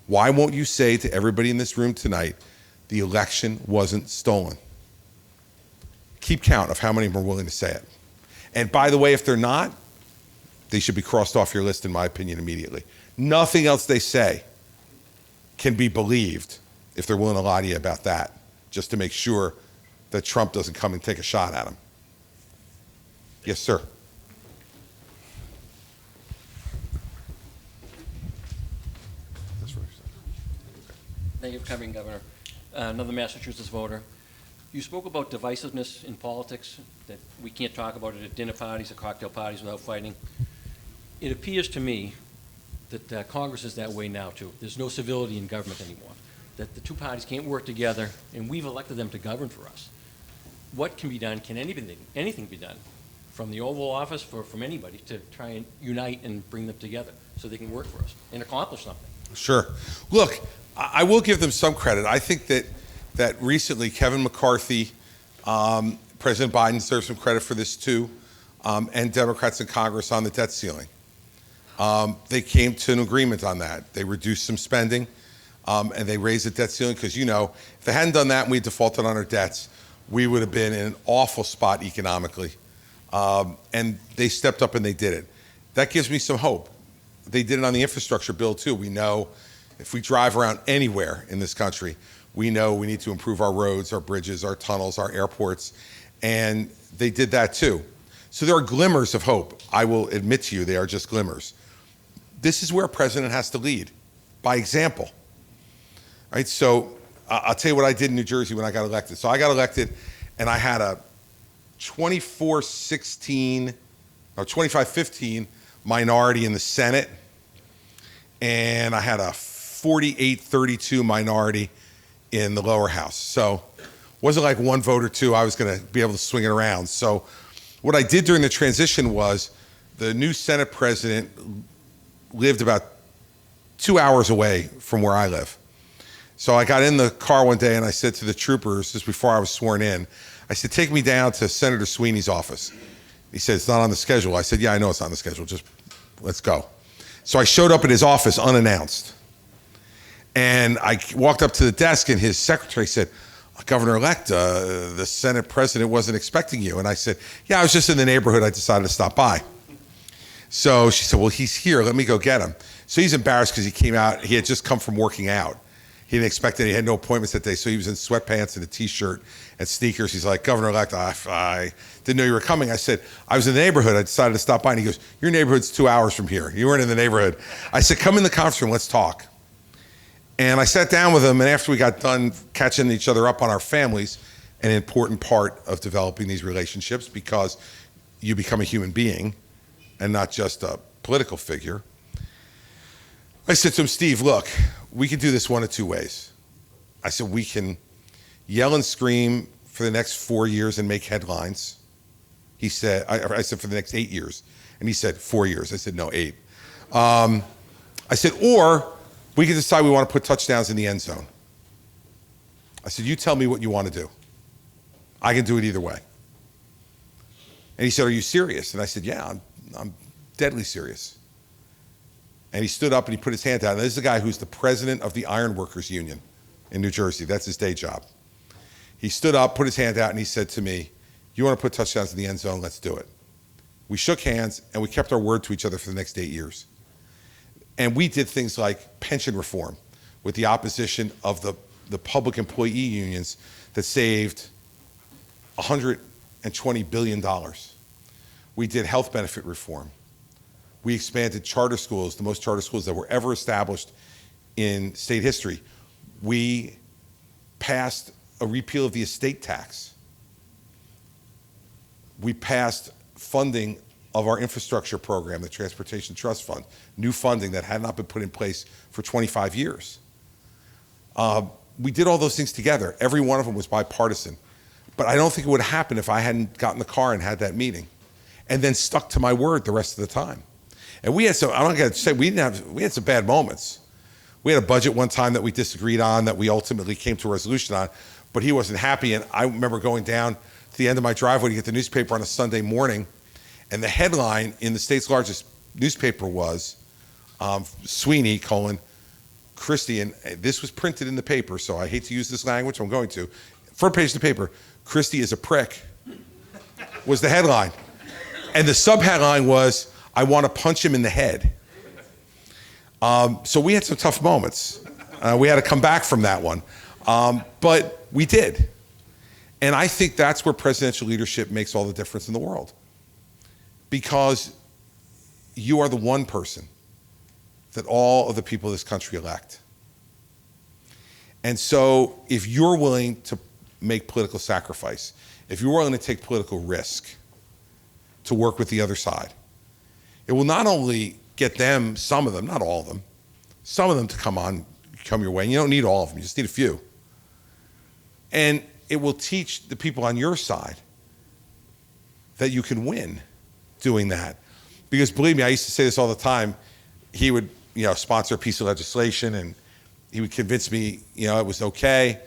Speaker 1: Why won't you say to everybody in this room tonight, the election wasn't stolen? Keep count of how many are willing to say it. And by the way, if they're not, they should be crossed off your list, in my opinion, immediately. Nothing else they say can be believed if they're willing to lie to you about that, just to make sure that Trump doesn't come and take a shot at him. Yes, sir.
Speaker 7: Thank you for coming, Governor. Another Massachusetts voter. You spoke about divisiveness in politics, that we can't talk about it at dinner parties or cocktail parties without fighting. It appears to me that Congress is that way now, too. There's no civility in government anymore, that the 2 parties can't work together, and we've elected them to govern for us. What can be done? Can anything be done from the Oval Office, from anybody, to try and unite and bring them together so they can work for us and accomplish something?
Speaker 1: Sure. Look, I will give them some credit. I think that recently Kevin McCarthy, President Biden deserves some credit for this too, and Democrats in Congress on the debt ceiling. They came to an agreement on that. They reduced some spending, and they raised the debt ceiling because, you know, if they hadn't done that and we defaulted on our debts, we would have been in an awful spot economically. And they stepped up and they did it. That gives me some hope. They did it on the infrastructure bill too. We know if we drive around anywhere in this country, we know we need to improve our roads, our bridges, our tunnels, our airports, and they did that too. So there are glimmers of hope. I will admit to you, they are just glimmers. This is where a president has to lead, by example. Right? So I'll tell you what I did in New Jersey when I got elected. So I got elected, and I had a 25-15 minority in the Senate, and I had a 48-32 minority in the lower house. So it wasn't like 1 vote or 2. I was going to be able to swing it around. So what I did during the transition was the new Senate president lived about 2 hours away from where I live. So I got in the car one day and I said to the troopers, just before I was sworn in, I said, take me down to Senator Sweeney's office. He said, it's not on the schedule. I said, yeah, I know it's not on the schedule. Just let's go. So I showed up at his office unannounced. And I walked up to the desk and his secretary said, Governor-elect, the Senate president wasn't expecting you. And I said, yeah, I was just in the neighborhood. I decided to stop by. So she said, well, he's here. Let me go get him. So he's embarrassed because he came out. He had just come from working out. He didn't expect it. He had no appointments that day. So he was in sweatpants and a T-shirt and sneakers. He's like, Governor-elect, I didn't know you were coming. I said, I was in the neighborhood. I decided to stop by. And he goes, your neighborhood's 2 hours from here. You weren't in the neighborhood. I said, come in the conference room. Let's talk. And I sat down with him, and after we got done catching each other up on our families, an important part of developing these relationships, because you become a human being and not just a political figure. I said to him, Steve, look, we can do this 1 of 2 ways. I said, we can yell and scream for the next 4 years and make headlines. He said, I said, for the next 8 years. And he said, 4 years. I said, no, 8. I said, or we can decide we want to put touchdowns in the end zone. I said, you tell me what you want to do. I can do it either way. And he said, are you serious? And I said, yeah, I'm deadly serious. And he stood up and he put his hand out. And this is a guy who's the president of the Iron Workers Union in New Jersey. That's his day job. He stood up, put his hand out, and he said to me, you want to put touchdowns in the end zone? Let's do it. We shook hands, and we kept our word to each other for the next 8 years. And we did things like pension reform with the opposition of the public employee unions that saved $120 billion. We did health benefit reform. We expanded charter schools, the most charter schools that were ever established in state history. We passed a repeal of the estate tax. We passed funding of our infrastructure program, the Transportation Trust Fund, new funding that had not been put in place for 25 years. We did all those things together. Every one of them was bipartisan. But I don't think it would have happened if I hadn't gotten in the car and had that meeting and then stuck to my word the rest of the time. And we had some, I don't got to say, we had some bad moments. We had a budget one time that we disagreed on that we ultimately came to a resolution on, but he wasn't happy. And I remember going down to the end of my driveway to get the newspaper on a Sunday morning, and the headline in the state's largest newspaper was Sweeney, Christie, and this was printed in the paper, so I hate to use this language, I'm going to. Front page of the paper, Christie is a prick, was the headline. And the sub-headline was, I want to punch him in the head. So we had some tough moments. We had to come back from that one. But we did. And I think that's where presidential leadership makes all the difference in the world. Because you are the one person that all of the people of this country elect. And so if you're willing to make political sacrifice, if you're willing to take political risk to work with the other side, it will not only get them, some of them, not all of them, some of them to come your way. And you don't need all of them, you just need a few. And it will teach the people on your side that you can win doing that. Because believe me, I used to say this all the time. He would, sponsor a piece of legislation and he would convince me, it was okay.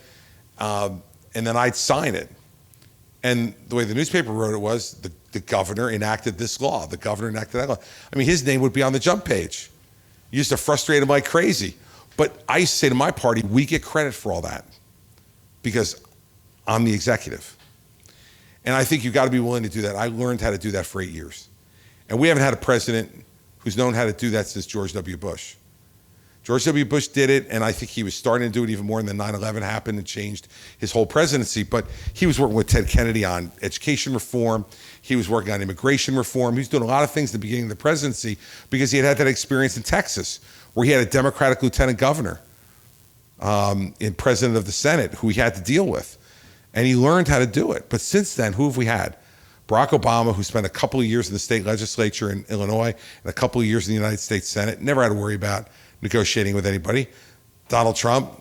Speaker 1: And then I'd sign it. And the way the newspaper wrote it was the governor enacted this law. The governor enacted that law. I mean, his name would be on the jump page. He used to frustrate him like crazy. But I used to say to my party, we get credit for all that because I'm the executive. And I think you've got to be willing to do that. I learned how to do that for 8 years. And we haven't had a president who's known how to do that since George W. Bush. George W. Bush did it, and I think he was starting to do it even more, and then 9/11 happened and changed his whole presidency. But he was working with Ted Kennedy on education reform. He was working on immigration reform. He was doing a lot of things at the beginning of the presidency because he had that experience in Texas, where he had a Democratic lieutenant governor and president of the Senate who he had to deal with. And he learned how to do it. But since then, who have we had? Barack Obama, who spent a couple of years in the state legislature in Illinois and a couple of years in the United States Senate, never had to worry about negotiating with anybody. Donald Trump,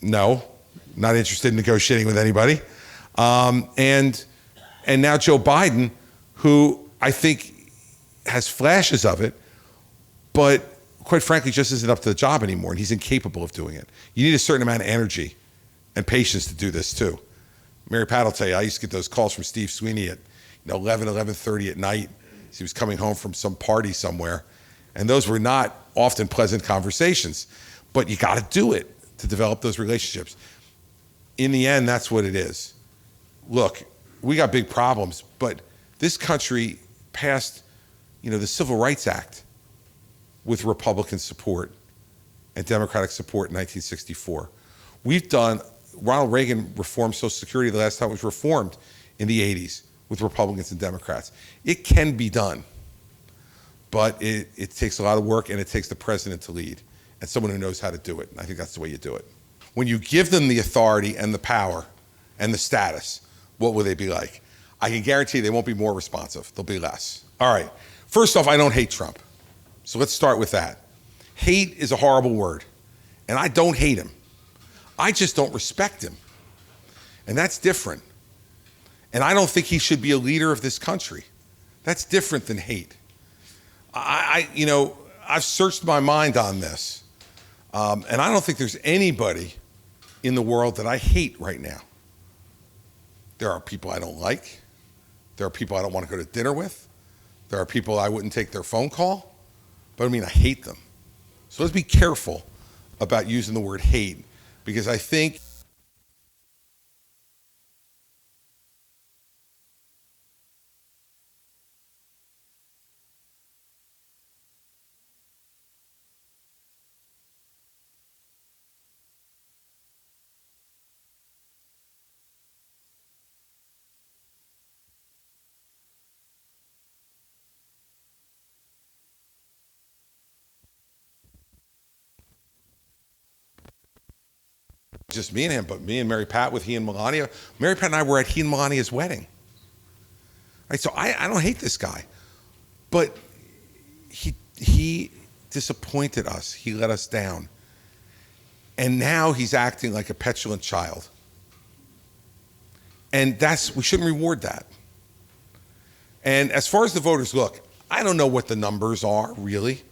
Speaker 1: no, not interested in negotiating with anybody. And now Joe Biden, who I think has flashes of it, but quite frankly just isn't up to the job anymore, and he's incapable of doing it. You need a certain amount of energy and patience to do this too. Mary Pat will tell you, I used to get those calls from Steve Sweeney at 11:30 at night. He was coming home from some party somewhere. And those were not often pleasant conversations, but you got to do it to develop those relationships. In the end, that's what it is. Look, we got big problems, but this country passed, the Civil Rights Act with Republican support and Democratic support in 1964. Ronald Reagan reformed Social Security the last time it was reformed in the 80s with Republicans and Democrats. It can be done. But it takes a lot of work, and it takes the president to lead and someone who knows how to do it. And I think that's the way you do it. When you give them the authority and the power and the status, what will they be like? I can guarantee they won't be more responsive. They'll be less. All right. First off, I don't hate Trump. So let's start with that. Hate is a horrible word, and I don't hate him. I just don't respect him. And that's different. And I don't think he should be a leader of this country. That's different than hate. I've searched my mind on this, and I don't think there's anybody in the world that I hate right now. There are people I don't like. There are people I don't want to go to dinner with. There are people I wouldn't take their phone call. But I hate them. So let's be careful about using the word hate, because I think just me and him, but me and Mary Pat with he and Melania. Mary Pat and I were at he and Melania's wedding. Right, so I don't hate this guy, but he disappointed us. He let us down. And now he's acting like a petulant child. And we shouldn't reward that. And as far as the voters look, I don't know what the numbers are really,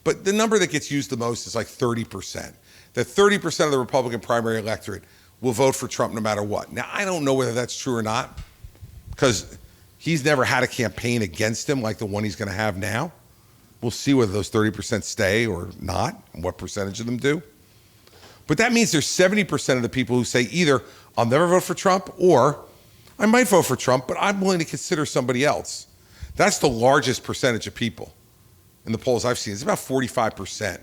Speaker 1: but the number that gets used the most is like 30%. That 30% of the Republican primary electorate will vote for Trump no matter what. Now, I don't know whether that's true or not, because he's never had a campaign against him like the one he's going to have now. We'll see whether those 30% stay or not, and what percentage of them do. But that means there's 70% of the people who say either I'll never vote for Trump or I might vote for Trump, but I'm willing to consider somebody else. That's the largest percentage of people in the polls I've seen. It's about 45%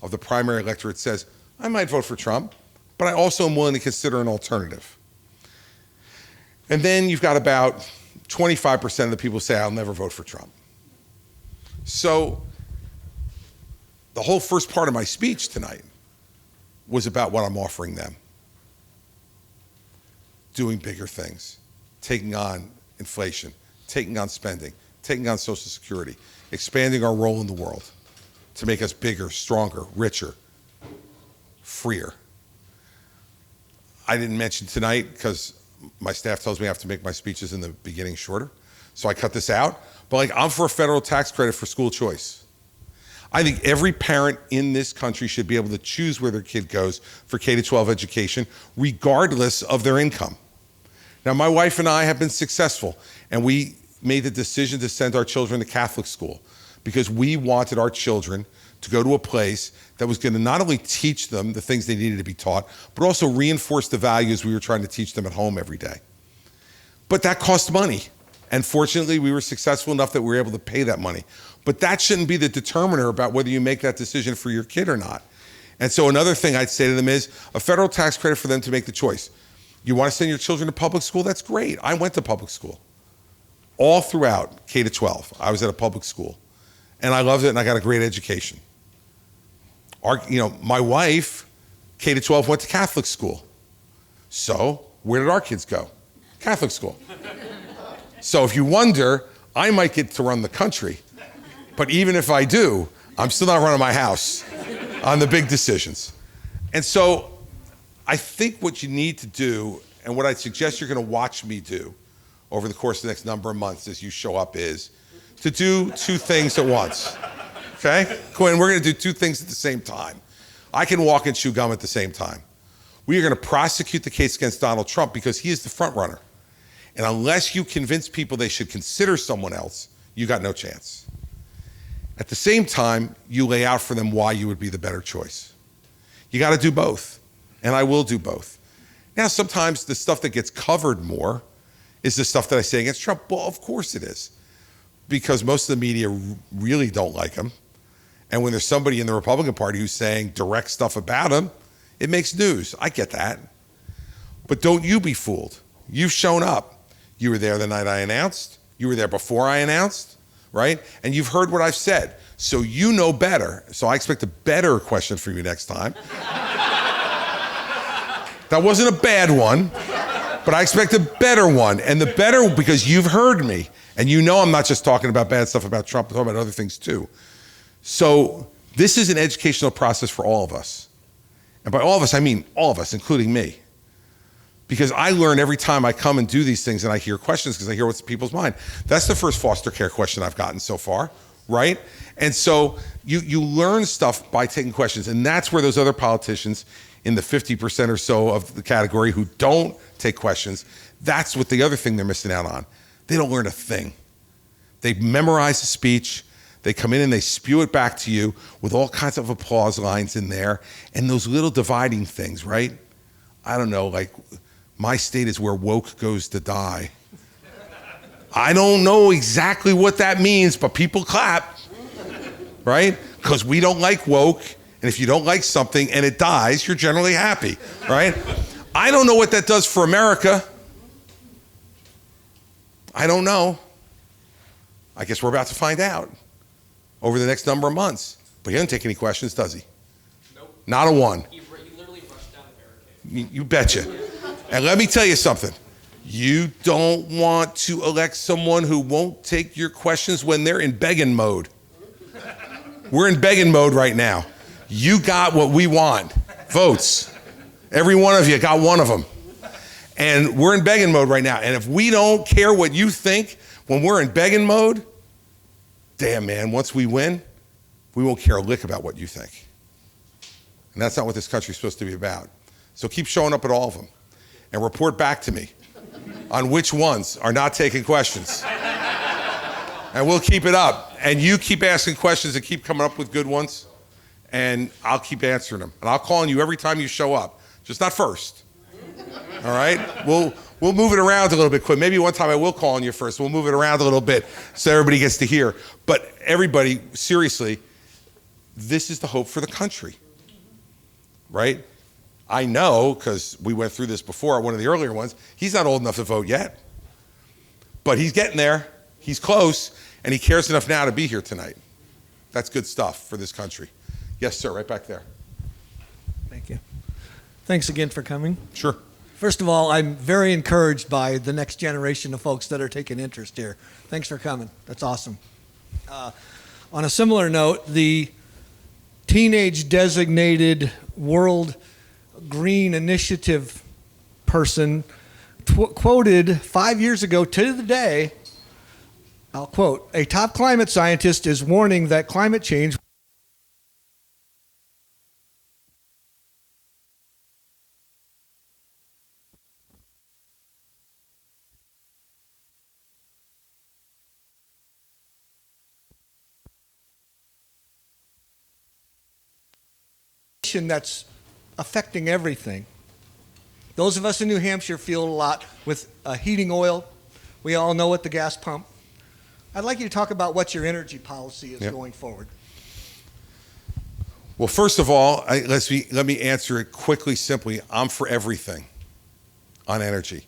Speaker 1: of the primary electorate says, I might vote for Trump, but I also am willing to consider an alternative. And then you've got about 25% of the people say, I'll never vote for Trump. So the whole first part of my speech tonight was about what I'm offering them. Doing bigger things, taking on inflation, taking on spending, taking on Social Security, expanding our role in the world to make us bigger, stronger, richer, freer. I didn't mention tonight because my staff tells me I have to make my speeches in the beginning shorter, so I cut this out. But like, I'm for a federal tax credit for school choice. I think every parent in this country should be able to choose where their kid goes for K-12 education, regardless of their income. Now, my wife and I have been successful, and we made the decision to send our children to Catholic school because we wanted our children to go to a place that was going to not only teach them the things they needed to be taught, but also reinforce the values we were trying to teach them at home every day. But that cost money. And fortunately, we were successful enough that we were able to pay that money. But that shouldn't be the determiner about whether you make that decision for your kid or not. And so another thing I'd say to them is a federal tax credit for them to make the choice. You want to send your children to public school? That's great. I went to public school. All throughout K-12, I was at a public school. And I loved it, and I got a great education. My wife, K-12, went to Catholic school. So where did our kids go? Catholic school. So if you wonder, I might get to run the country. But even if I do, I'm still not running my house on the big decisions. And so I think what you need to do, and what I suggest you're going to watch me do over the course of the next number of months as you show up, is to do two things at once. Okay? Quinn, we're going to do two things at the same time. I can walk and chew gum at the same time. We are going to prosecute the case against Donald Trump because he is the front runner. And unless you convince people they should consider someone else, you got no chance. At the same time, you lay out for them why you would be the better choice. You got to do both, and I will do both. Now, sometimes the stuff that gets covered more is the stuff that I say against Trump. Well, of course it is, because most of the media really don't like him. And when there's somebody in the Republican Party who's saying direct stuff about him, it makes news. I get that. But don't you be fooled. You've shown up. You were there the night I announced. You were there before I announced, right? And you've heard what I've said. So you know better. So I expect a better question for you next time. That wasn't a bad one, but I expect a better one. And the better, because you've heard me. And you know I'm not just talking about bad stuff about Trump, I'm talking about other things too. So this is an educational process for all of us. And by all of us, I mean all of us, including me. Because I learn every time I come and do these things and I hear questions because I hear what's in people's mind. That's the first foster care question I've gotten so far, right? And so you learn stuff by taking questions. And that's where those other politicians in the 50% or so of the category who don't take questions, that's what the other thing they're missing out on. They don't learn a thing. They memorize the speech. They come in and they spew it back to you with all kinds of applause lines in there and those little dividing things, right? I don't know, like my state is where woke goes to die. I don't know exactly what that means, but people clap, right? Because we don't like woke, and if you don't like something and it dies, you're generally happy, right? I don't know what that does for America. I don't know. I guess we're about to find out over the next number of months. But he doesn't take any questions, does he?
Speaker 8: Nope.
Speaker 1: Not a one.
Speaker 8: He literally rushed down the barricade.
Speaker 1: You betcha. And let me tell you something. You don't want to elect someone who won't take your questions when they're in begging mode. We're in begging mode right now. You got what we want, votes. Every one of you got one of them. And we're in begging mode right now. And if we don't care what you think when we're in begging mode, damn, man, once we win, we won't care a lick about what you think. And that's not what this country's supposed to be about. So keep showing up at all of them and report back to me on which ones are not taking questions. And we'll keep it up. And you keep asking questions and keep coming up with good ones, and I'll keep answering them. And I'll call on you every time you show up, just not first. All right? We'll move it around a little bit quick. Maybe one time I will call on you first. We'll move it around a little bit so everybody gets to hear. But everybody, seriously, this is the hope for the country, right? I know, because we went through this before, one of the earlier ones, he's not old enough to vote yet. But he's getting there. He's close, and he cares enough now to be here tonight. That's good stuff for this country. Yes, sir, right back there.
Speaker 8: Thank you. Thanks again for coming.
Speaker 1: Sure.
Speaker 8: First of all, I'm very encouraged by the next generation of folks that are taking interest here. Thanks for coming. That's awesome. On a similar note, the teenage designated World Green Initiative person quoted 5 years ago to the day, I'll quote, "A top climate scientist is warning that climate change that's affecting everything." Those of us in New Hampshire feel a lot with heating oil. We all know at the gas pump. I'd like you to talk about what your energy policy is going forward.
Speaker 1: Well, first of all, let me answer it quickly, simply. I'm for everything on energy.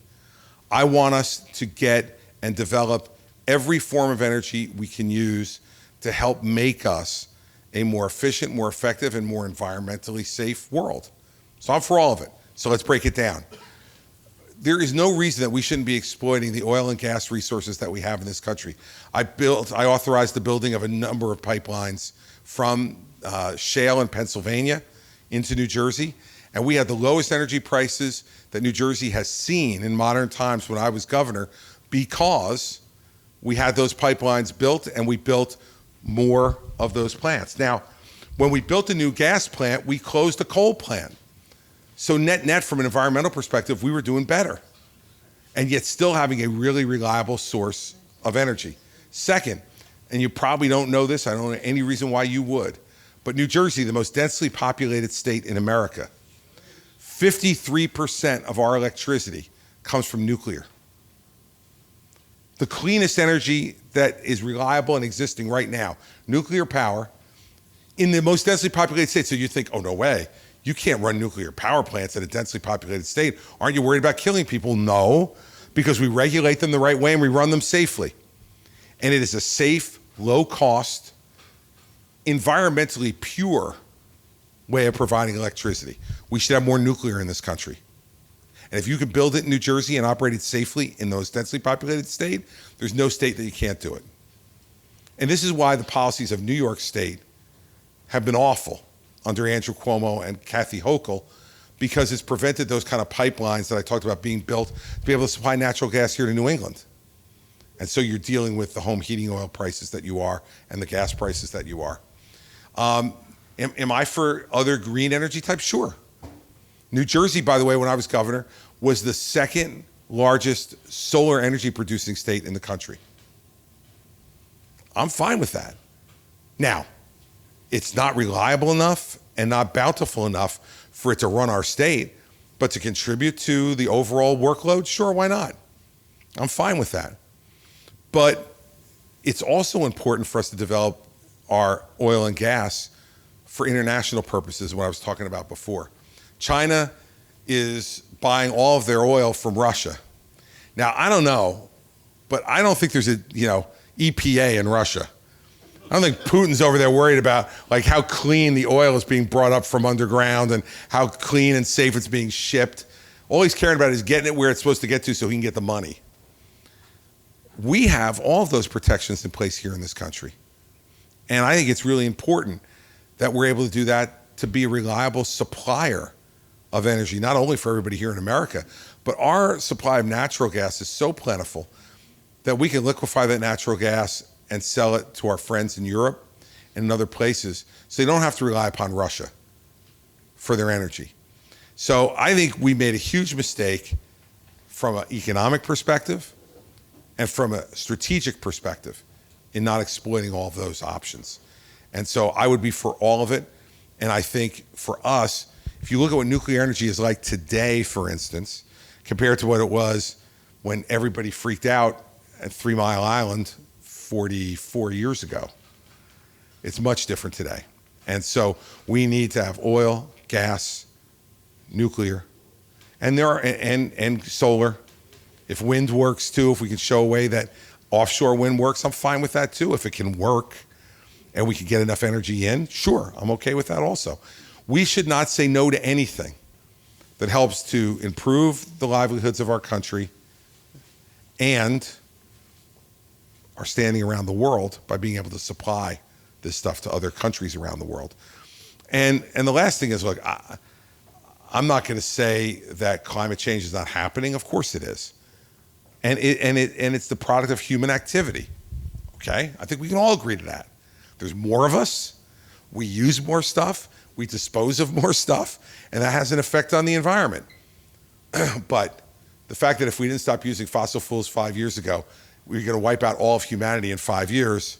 Speaker 1: I want us to get and develop every form of energy we can use to help make us a more efficient, more effective, and more environmentally safe world. So I'm for all of it. So let's break it down. There is no reason that we shouldn't be exploiting the oil and gas resources that we have in this country. I authorized the building of a number of pipelines from shale in Pennsylvania into New Jersey, and we had the lowest energy prices that New Jersey has seen in modern times when I was governor, because we had those pipelines built and we built more of those plants. Now, when we built a new gas plant, we closed a coal plant. So net, from an environmental perspective, we were doing better, and yet still having a really reliable source of energy. Second, and you probably don't know this, I don't know any reason why you would, but New Jersey, the most densely populated state in America, 53% of our electricity comes from nuclear. The cleanest energy that is reliable and existing right now, nuclear power, in the most densely populated state. So you think, oh, no way. You can't run nuclear power plants in a densely populated state. Aren't you worried about killing people? No, because we regulate them the right way and we run them safely. And it is a safe, low-cost, environmentally pure way of providing electricity. We should have more nuclear in this country. And if you can build it in New Jersey and operate it safely in those densely populated state, there's no state that you can't do it. And this is why the policies of New York State have been awful under Andrew Cuomo and Kathy Hochul, because it's prevented those kind of pipelines that I talked about being built to be able to supply natural gas here to New England. And so you're dealing with the home heating oil prices that you are and the gas prices that you are. Am I for other green energy types? Sure. New Jersey, by the way, when I was governor, was the second largest solar energy producing state in the country. I'm fine with that. Now, it's not reliable enough and not bountiful enough for it to run our state, but to contribute to the overall workload, sure, why not? I'm fine with that. But it's also important for us to develop our oil and gas for international purposes, what I was talking about before. China is buying all of their oil from Russia. Now, I don't know, but I don't think there's a, EPA in Russia. I don't think Putin's over there worried about like how clean the oil is being brought up from underground and how clean and safe it's being shipped. All he's caring about is getting it where it's supposed to get to so he can get the money. We have all of those protections in place here in this country. And I think it's really important that we're able to do that to be a reliable supplier of energy, not only for everybody here in America, but our supply of natural gas is so plentiful that we can liquefy that natural gas and sell it to our friends in Europe and in other places so they don't have to rely upon Russia for their energy. So I think we made a huge mistake from an economic perspective and from a strategic perspective in not exploiting all of those options. And so I would be for all of it. And I think for us, if you look at what nuclear energy is like today, for instance, compared to what it was when everybody freaked out at 3 Mile Island 44 years ago, it's much different today. And so we need to have oil, gas, nuclear, and there are and solar. If wind works too, if we can show a way that offshore wind works, I'm fine with that too. If it can work and we can get enough energy in, sure, I'm okay with that also. We should not say no to anything that helps to improve the livelihoods of our country and our standing around the world by being able to supply this stuff to other countries around the world. And the last thing is, look, I'm not going to say that climate change is not happening. Of course it is. And it's the product of human activity. Okay? I think we can all agree to that. There's more of us. We use more stuff. We dispose of more stuff. And that has an effect on the environment. But the fact that if we didn't stop using fossil fuels 5 years ago, we were going to wipe out all of humanity in 5 years,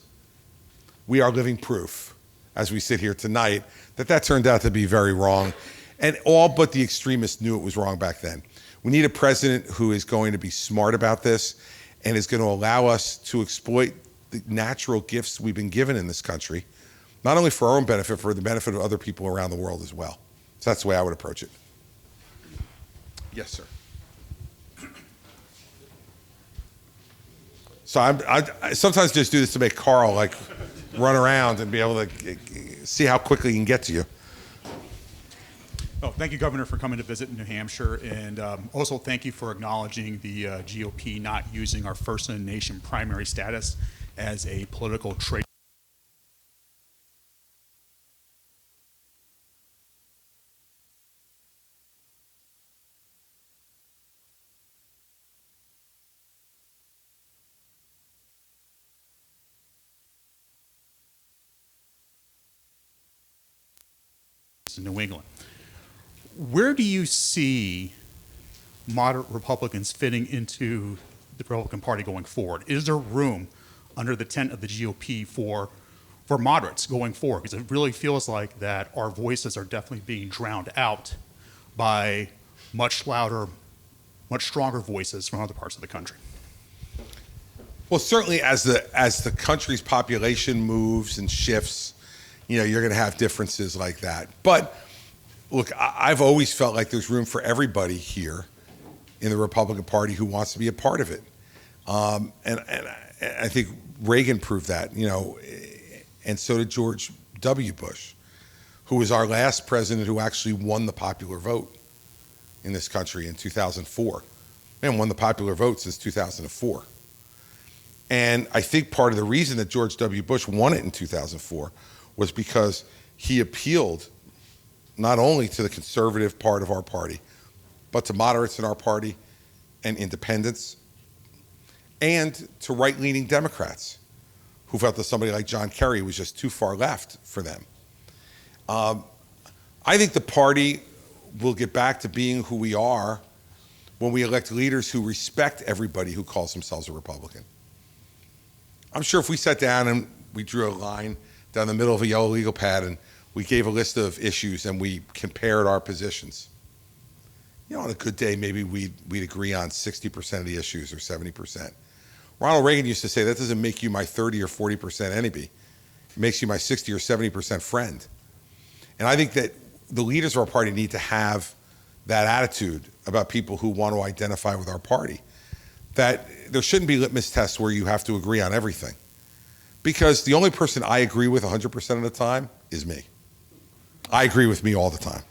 Speaker 1: we are living proof, as we sit here tonight, that that turned out to be very wrong. And all but the extremists knew it was wrong back then. We need a president who is going to be smart about this and is going to allow us to exploit the natural gifts we've been given in this country, not only for our own benefit, for the benefit of other people around the world as well. So that's the way I would approach it. Yes, sir. So I sometimes just do this to make Carl like run around and be able to see how quickly he can get to you.
Speaker 9: Oh, thank you, Governor, for coming to visit New Hampshire, and also thank you for acknowledging the GOP not using our first in the nation primary status as a political trade. In New England. Where do you see moderate Republicans fitting into the Republican Party going forward? Is there room under the tent of the GOP for moderates going forward? Because it really feels like that our voices are definitely being drowned out by much louder, much stronger voices from other parts of the country.
Speaker 1: Well, certainly as the country's population moves and shifts, you know, you're going to have differences like that. But look, I've always felt like there's room for everybody here in the Republican Party who wants to be a part of it. And I think Reagan proved that, you know, and so did George W. Bush, who was our last president who actually won the popular vote in this country in 2004. And won the popular vote since 2004. And I think part of the reason that George W. Bush won it in 2004 was because he appealed not only to the conservative part of our party, but to moderates in our party and independents, and to right-leaning Democrats who felt that somebody like John Kerry was just too far left for them. I think the party will get back to being who we are when we elect leaders who respect everybody who calls themselves a Republican. I'm sure if we sat down and we drew a line down the middle of a yellow legal pad and we gave a list of issues and we compared our positions, you know, on a good day, maybe we'd agree on 60% of the issues or 70%. Ronald Reagan used to say, that doesn't make you my 30 or 40% enemy. It makes you my 60 or 70% friend. And I think that the leaders of our party need to have that attitude about people who want to identify with our party. That there shouldn't be litmus tests where you have to agree on everything. Because the only person I agree with 100% of the time is me. I agree with me all the time.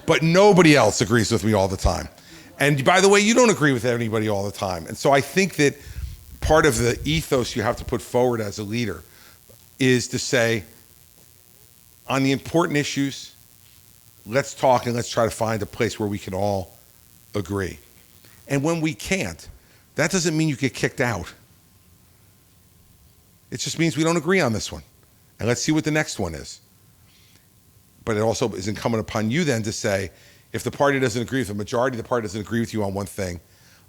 Speaker 1: But nobody else agrees with me all the time. And by the way, you don't agree with anybody all the time. And so I think that part of the ethos you have to put forward as a leader is to say, on the important issues, let's talk and let's try to find a place where we can all agree. And when we can't, that doesn't mean you get kicked out. It just means we don't agree on this one. And let's see what the next one is. But it also is incumbent upon you then to say, if the party doesn't agree with the majority of the party doesn't agree with you on one thing,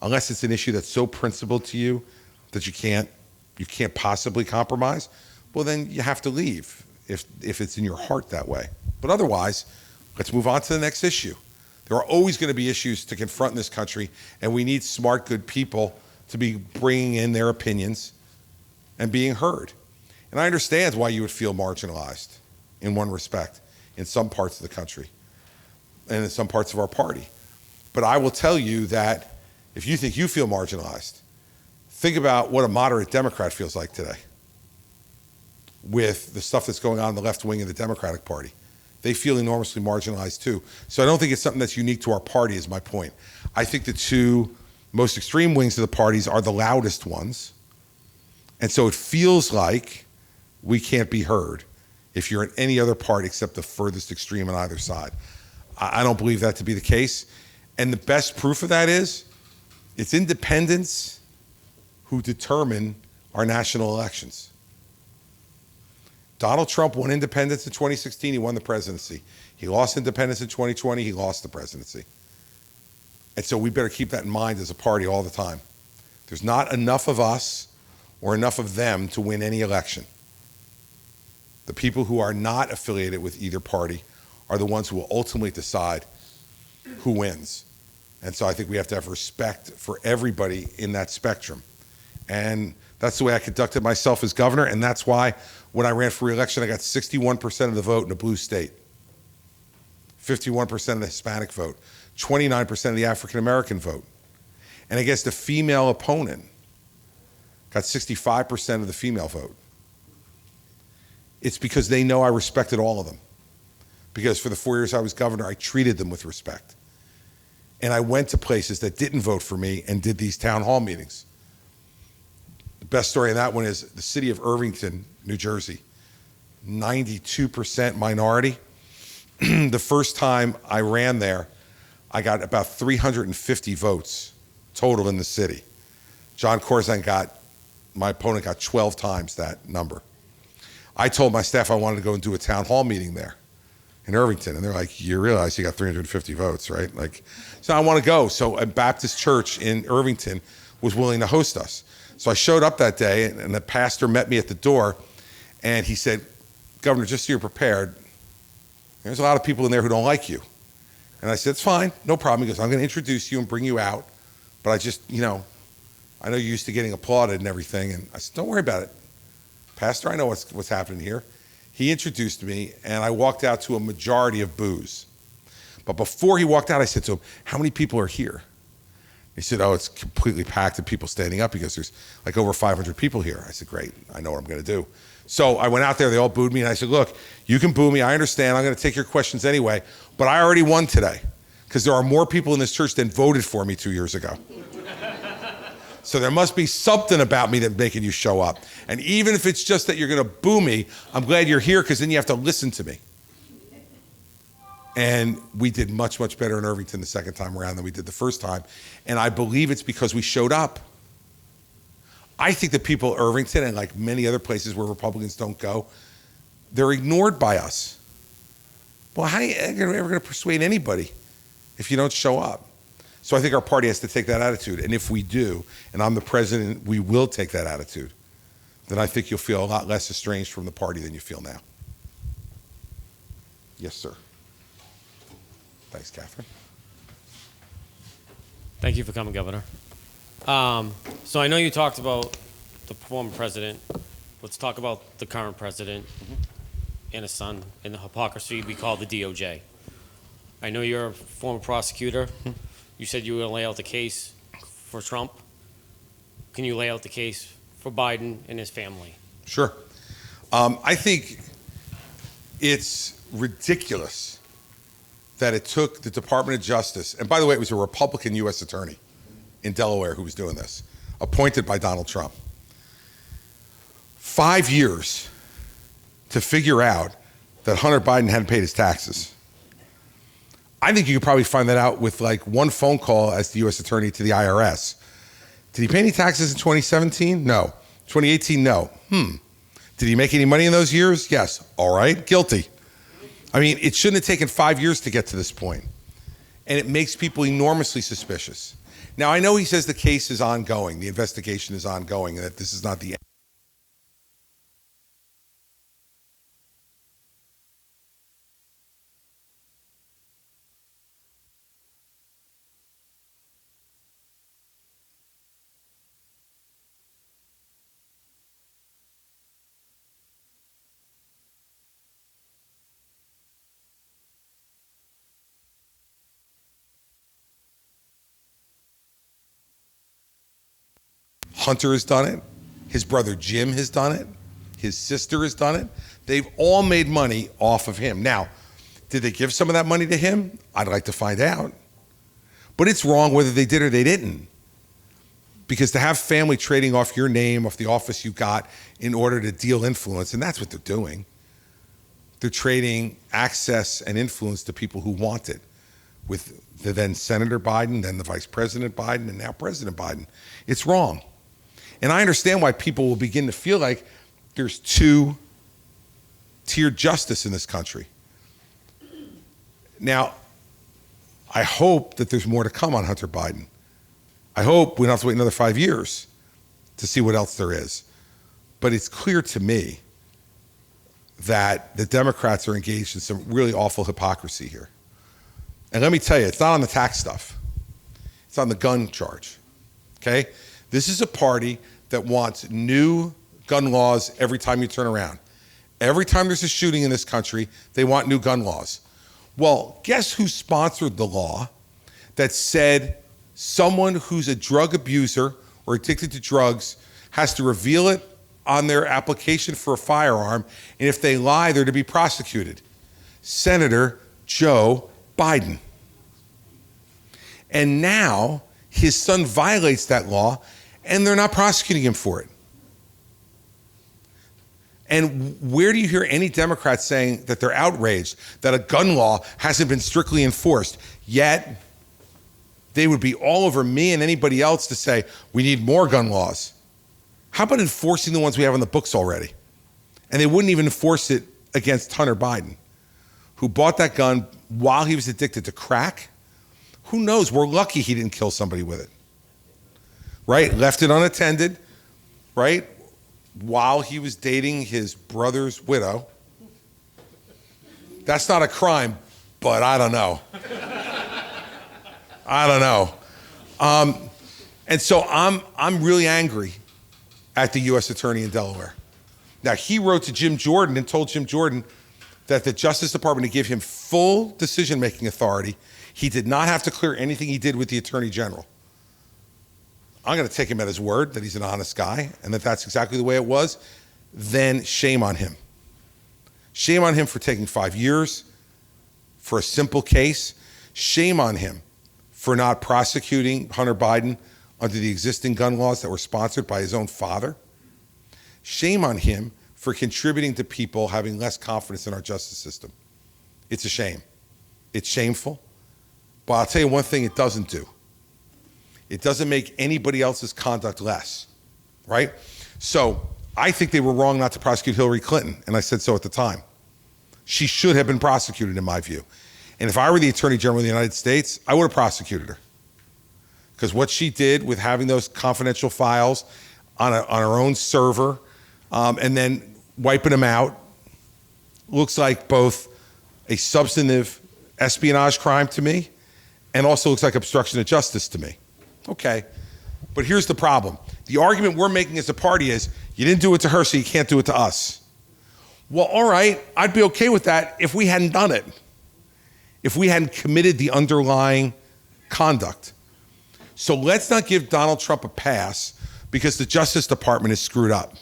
Speaker 1: unless it's an issue that's so principled to you that you can't possibly compromise, well then you have to leave if it's in your heart that way. But otherwise, let's move on to the next issue. There are always going to be issues to confront in this country, and we need smart, good people to be bringing in their opinions and being heard. And I understand why you would feel marginalized in one respect in some parts of the country and in some parts of our party. But I will tell you that if you think you feel marginalized, think about what a moderate Democrat feels like today with the stuff that's going on in the left wing of the Democratic Party. They feel enormously marginalized too. So I don't think it's something that's unique to our party is my point. I think the two most extreme wings of the parties are the loudest ones. And so it feels like we can't be heard if you're in any other party except the furthest extreme on either side. I don't believe that to be the case. And the best proof of that is it's independents who determine our national elections. Donald Trump won independence in 2016, he won the presidency. He lost independence in 2020, he lost the presidency. And so we better keep that in mind as a party all the time. There's not enough of us or enough of them to win any election. The people who are not affiliated with either party are the ones who will ultimately decide who wins. And so I think we have to have respect for everybody in that spectrum. And that's the way I conducted myself as governor, and that's why when I ran for re-election, I got 61% of the vote in a blue state, 51% of the Hispanic vote, 29% of the African-American vote. And I guess the female opponent got 65% of the female vote. It's because they know I respected all of them. Because for the 4 years I was governor, I treated them with respect. And I went to places that didn't vote for me and did these town hall meetings. The best story in that one is the city of Irvington, New Jersey, 92% minority. The first time I ran there, I got about 350 votes total in the city. John Corzine my opponent got 12 times that number. I told my staff I wanted to go and do a town hall meeting there in Irvington. And they're like, you realize you got 350 votes, right? So I want to go. So a Baptist church in Irvington was willing to host us. So I showed up that day, and the pastor met me at the door, and he said, Governor, just so you're prepared, there's a lot of people in there who don't like you. And I said, it's fine, no problem. He goes, I'm going to introduce you and bring you out, but I just, I know you're used to getting applauded and everything. And I said, don't worry about it. Pastor, I know what's happening here. He introduced me, and I walked out to a majority of boos. But before he walked out, I said to him, how many people are here? He said, oh, it's completely packed and people standing up because there's like over 500 people here. I said, great, I know what I'm going to do. So I went out there, they all booed me, and I said, look, you can boo me, I understand, I'm going to take your questions anyway, but I already won today because there are more people in this church than voted for me 2 years ago. So there must be something about me that's making you show up. And even if it's just that you're going to boo me, I'm glad you're here because then you have to listen to me. And we did much, much better in Irvington the second time around than we did the first time. And I believe it's because we showed up. I think that people in Irvington and like many other places where Republicans don't go, they're ignored by us. Well, how are you ever going to persuade anybody if you don't show up? So I think our party has to take that attitude. And if we do, and I'm the president, we will take that attitude, then I think you'll feel a lot less estranged from the party than you feel now. Yes, sir. Thanks, Catherine.
Speaker 10: Thank you for coming, Governor. So I know you talked about the former president. Let's talk about the current president and his son and the hypocrisy we call the DOJ. I know you're a former prosecutor. You said you were going to lay out the case for Trump. Can you lay out the case for Biden and his family?
Speaker 1: Sure. I think it's ridiculous that it took the Department of Justice, and by the way, it was a Republican U.S. attorney in Delaware who was doing this, appointed by Donald Trump. 5 years to figure out that Hunter Biden hadn't paid his taxes. I think you could probably find that out with like one phone call as the U.S. attorney to the IRS. Did he pay any taxes in 2017? No. 2018? No. Did he make any money in those years? Yes. All right. Guilty. I mean, it shouldn't have taken 5 years to get to this point. And it makes people enormously suspicious. Now, I know he says the case is ongoing, the investigation is ongoing, and that this is not the end. Hunter has done it. His brother Jim has done it. His sister has done it. They've all made money off of him. Now, did they give some of that money to him? I'd like to find out. But it's wrong whether they did or they didn't. Because to have family trading off your name, off the office you got in order to deal influence, and that's what they're doing. They're trading access and influence to people who want it, with the then Senator Biden, then the Vice President Biden, and now President Biden. It's wrong. And I understand why people will begin to feel like there's two-tiered justice in this country. Now, I hope that there's more to come on Hunter Biden. I hope we don't have to wait another 5 years to see what else there is. But it's clear to me that the Democrats are engaged in some really awful hypocrisy here. And let me tell you, it's not on the tax stuff. It's on the gun charge, okay? This is a party that wants new gun laws every time you turn around. Every time there's a shooting in this country, they want new gun laws. Well, guess who sponsored the law that said someone who's a drug abuser or addicted to drugs has to reveal it on their application for a firearm, and if they lie, they're to be prosecuted? Senator Joe Biden. And now his son violates that law, and they're not prosecuting him for it. And where do you hear any Democrats saying that they're outraged that a gun law hasn't been strictly enforced? Yet, they would be all over me and anybody else to say, we need more gun laws. How about enforcing the ones we have on the books already? And they wouldn't even enforce it against Hunter Biden, who bought that gun while he was addicted to crack. Who knows? We're lucky he didn't kill somebody with it. Right? Left it unattended, right? While he was dating his brother's widow. That's not a crime, but I don't know. I don't know. And so I'm really angry at the U.S. Attorney in Delaware. Now, he wrote to Jim Jordan and told Jim Jordan that the Justice Department to give him full decision-making authority. He did not have to clear anything he did with the Attorney General. I'm going to take him at his word that he's an honest guy and that that's exactly the way it was. Then shame on him. Shame on him for taking 5 years for a simple case. Shame on him for not prosecuting Hunter Biden under the existing gun laws that were sponsored by his own father. Shame on him for contributing to people having less confidence in our justice system. It's a shame. It's shameful. But I'll tell you one thing it doesn't do. It doesn't make anybody else's conduct less, right? So I think they were wrong not to prosecute Hillary Clinton, and I said so at the time. She should have been prosecuted, in my view. And if I were the Attorney General of the United States, I would have prosecuted her. Because what she did with having those confidential files on her own server and then wiping them out looks like both a substantive espionage crime to me and also looks like obstruction of justice to me. Okay, but here's the problem. The argument we're making as a party is you didn't do it to her, so you can't do it to us. Well, all right, I'd be okay with that if we hadn't done it, if we hadn't committed the underlying conduct. So let's not give Donald Trump a pass because the Justice Department is screwed up.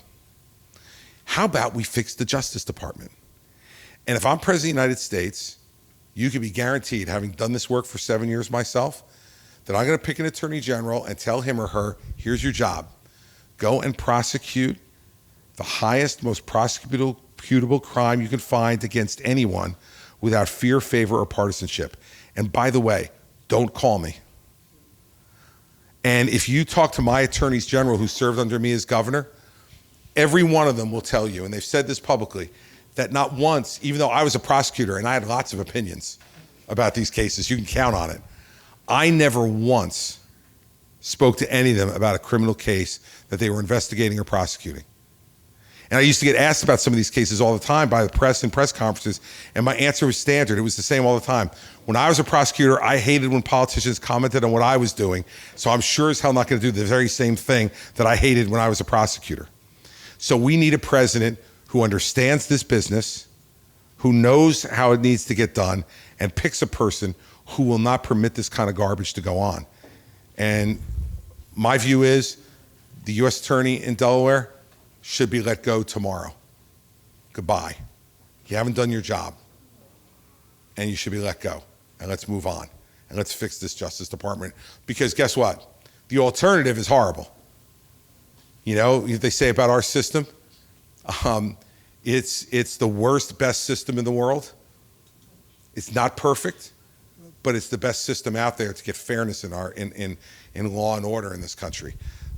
Speaker 1: How about we fix the Justice Department? And if I'm president of the United States, you can be guaranteed, having done this work for 7 years myself, that I'm going to pick an attorney general and tell him or her, here's your job. Go and prosecute the highest, most prosecutable crime you can find against anyone without fear, favor, or partisanship. And by the way, don't call me. And if you talk to my attorneys general who served under me as governor, every one of them will tell you, and they've said this publicly, that not once, even though I was a prosecutor and I had lots of opinions about these cases, you can count on it, I never once spoke to any of them about a criminal case that they were investigating or prosecuting. And I used to get asked about some of these cases all the time by the press in press conferences, and my answer was standard. It was the same all the time. When I was a prosecutor, I hated when politicians commented on what I was doing, so I'm sure as hell not going to do the very same thing that I hated when I was a prosecutor. So we need a president who understands this business, who knows how it needs to get done, and picks a person who will not permit this kind of garbage to go on. And my view is the U.S. Attorney in Delaware should be let go tomorrow. Goodbye. You haven't done your job, and you should be let go. And let's move on, and let's fix this Justice Department. Because guess what? The alternative is horrible. You know, they say about our system, it's the worst, best system in the world. It's not perfect, but it's the best system out there to get fairness in law and order in this country.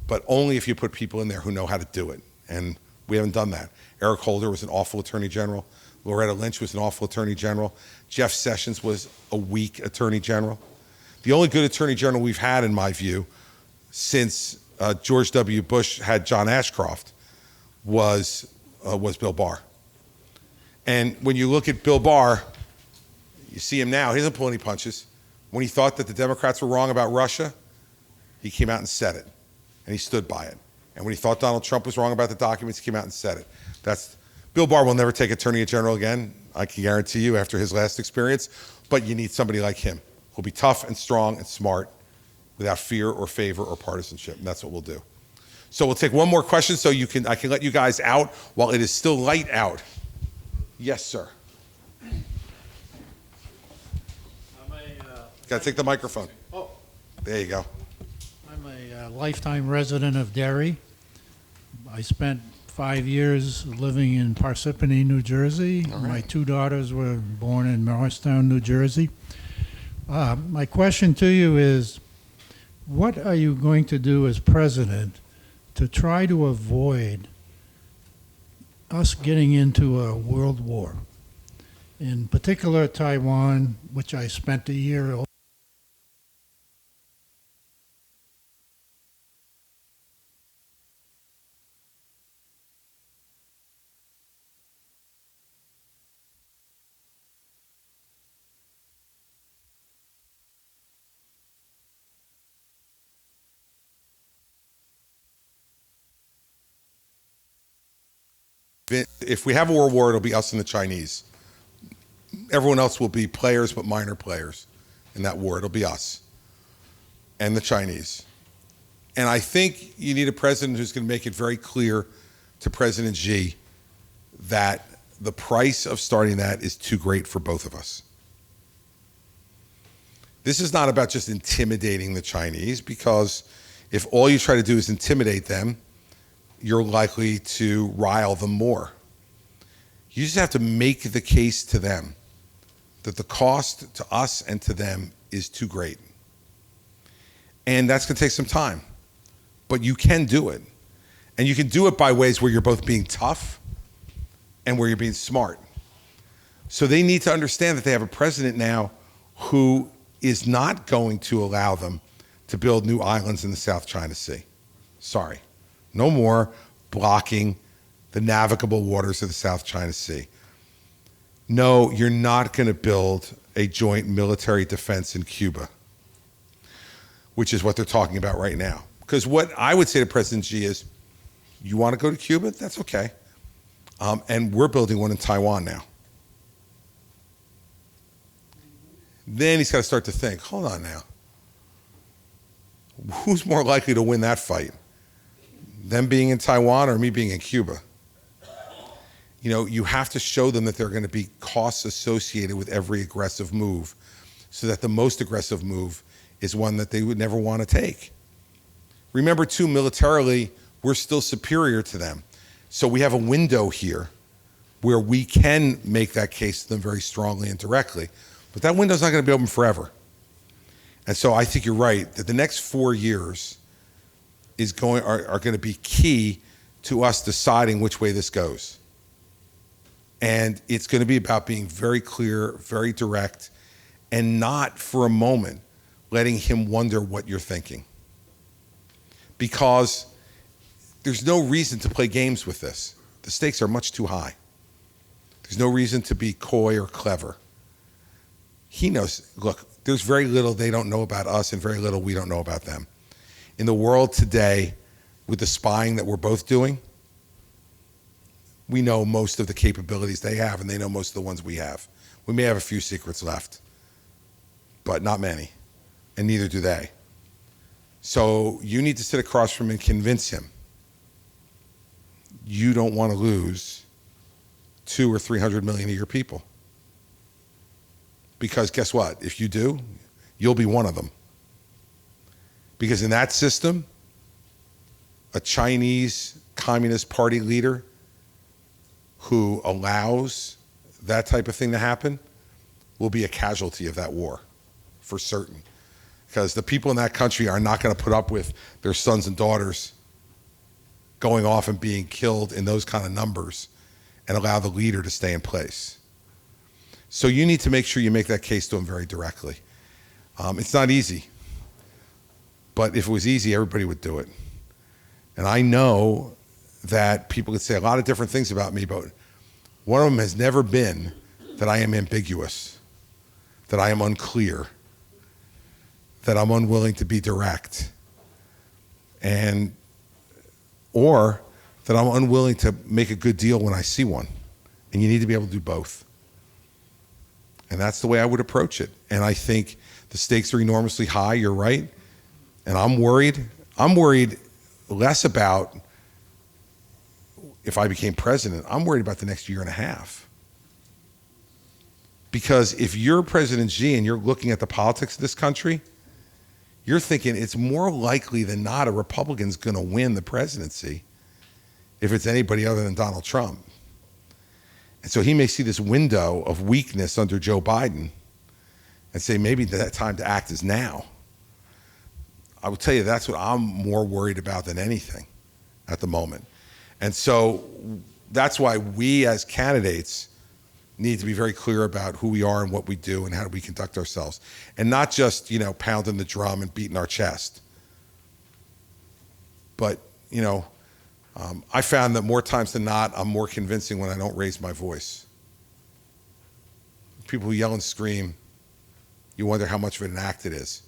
Speaker 1: But only if you put people in there who know how to do it. And we haven't done that. Eric Holder was an awful attorney general. Loretta Lynch was an awful attorney general. Jeff Sessions was a weak attorney general. The only good attorney general we've had, in my view, since George W. Bush had John Ashcroft was Bill Barr. And when you look at Bill Barr, you see him now, he doesn't pull any punches. When he thought that the Democrats were wrong about Russia, he came out and said it, and he stood by it. And when he thought Donald Trump was wrong about the documents, he came out and said it. Bill Barr will never take attorney general again, I can guarantee you, after his last experience, but you need somebody like him who'll be tough and strong and smart without fear or favor or partisanship, and that's what we'll do. So we'll take one more question so I can let you guys out while it is still light out. Yes, sir. Got to take the microphone.
Speaker 11: Oh.
Speaker 1: There you go.
Speaker 11: I'm a lifetime resident of Derry. I spent 5 years living in Parsippany, New Jersey.
Speaker 1: All right.
Speaker 11: My 2 daughters were born in Morristown, New Jersey. My question to you is, what are you going to do as president to try to avoid us getting into a world war? In particular, Taiwan, which I spent a year
Speaker 1: If we have a world war, it'll be us and the Chinese. Everyone else will be players, but minor players in that war. It'll be us and the Chinese. And I think you need a president who's going to make it very clear to President Xi that the price of starting that is too great for both of us. This is not about just intimidating the Chinese, because if all you try to do is intimidate them, you're likely to rile them more. You just have to make the case to them that the cost to us and to them is too great. And that's going to take some time. But you can do it. And you can do it by ways where you're both being tough and where you're being smart. So they need to understand that they have a president now who is not going to allow them to build new islands in the South China Sea. Sorry. No more blocking the navigable waters of the South China Sea. No, you're not going to build a joint military defense in Cuba, which is what they're talking about right now. Because what I would say to President Xi is, you want to go to Cuba? That's okay. And we're building one in Taiwan now. Then he's got to start to think, hold on now. Who's more likely to win that fight? Them being in Taiwan or me being in Cuba? You have to show them that there are going to be costs associated with every aggressive move, so that the most aggressive move is one that they would never want to take. Remember, too, militarily, we're still superior to them. So we have a window here where we can make that case to them very strongly and directly. But that window's not going to be open forever. And so I think you're right that the next 4 years are going to be key to us deciding which way this goes. And it's going to be about being very clear, very direct, and not for a moment letting him wonder what you're thinking. Because there's no reason to play games with this. The stakes are much too high. There's no reason to be coy or clever. He knows, look, there's very little they don't know about us and very little we don't know about them. In the world today, with the spying that we're both doing, we know most of the capabilities they have, and they know most of the ones we have. We may have a few secrets left, but not many, and neither do they. So you need to sit across from him and convince him you don't want to lose 200 or 300 million of your people. Because guess what? If you do, you'll be one of them. Because in that system, a Chinese Communist Party leader who allows that type of thing to happen will be a casualty of that war, for certain. Because the people in that country are not going to put up with their sons and daughters going off and being killed in those kind of numbers and allow the leader to stay in place. So you need to make sure you make that case to him very directly. It's not easy, but if it was easy, everybody would do it. And I know that people could say a lot of different things about me, but one of them has never been that I am ambiguous, that I am unclear, that I'm unwilling to be direct, or that I'm unwilling to make a good deal when I see one. And you need to be able to do both. And that's the way I would approach it. And I think the stakes are enormously high, you're right. And I'm worried. I'm worried less about if I became president. I'm worried about the next year and a half. Because if you're President Xi and you're looking at the politics of this country, you're thinking it's more likely than not a Republican's going to win the presidency if it's anybody other than Donald Trump. And so he may see this window of weakness under Joe Biden and say maybe that time to act is now. I will tell you that's what I'm more worried about than anything at the moment. And so that's why we as candidates need to be very clear about who we are and what we do and how we conduct ourselves. And not just, pounding the drum and beating our chest. But, I found that more times than not, I'm more convincing when I don't raise my voice. People who yell and scream, you wonder how much of an act it is.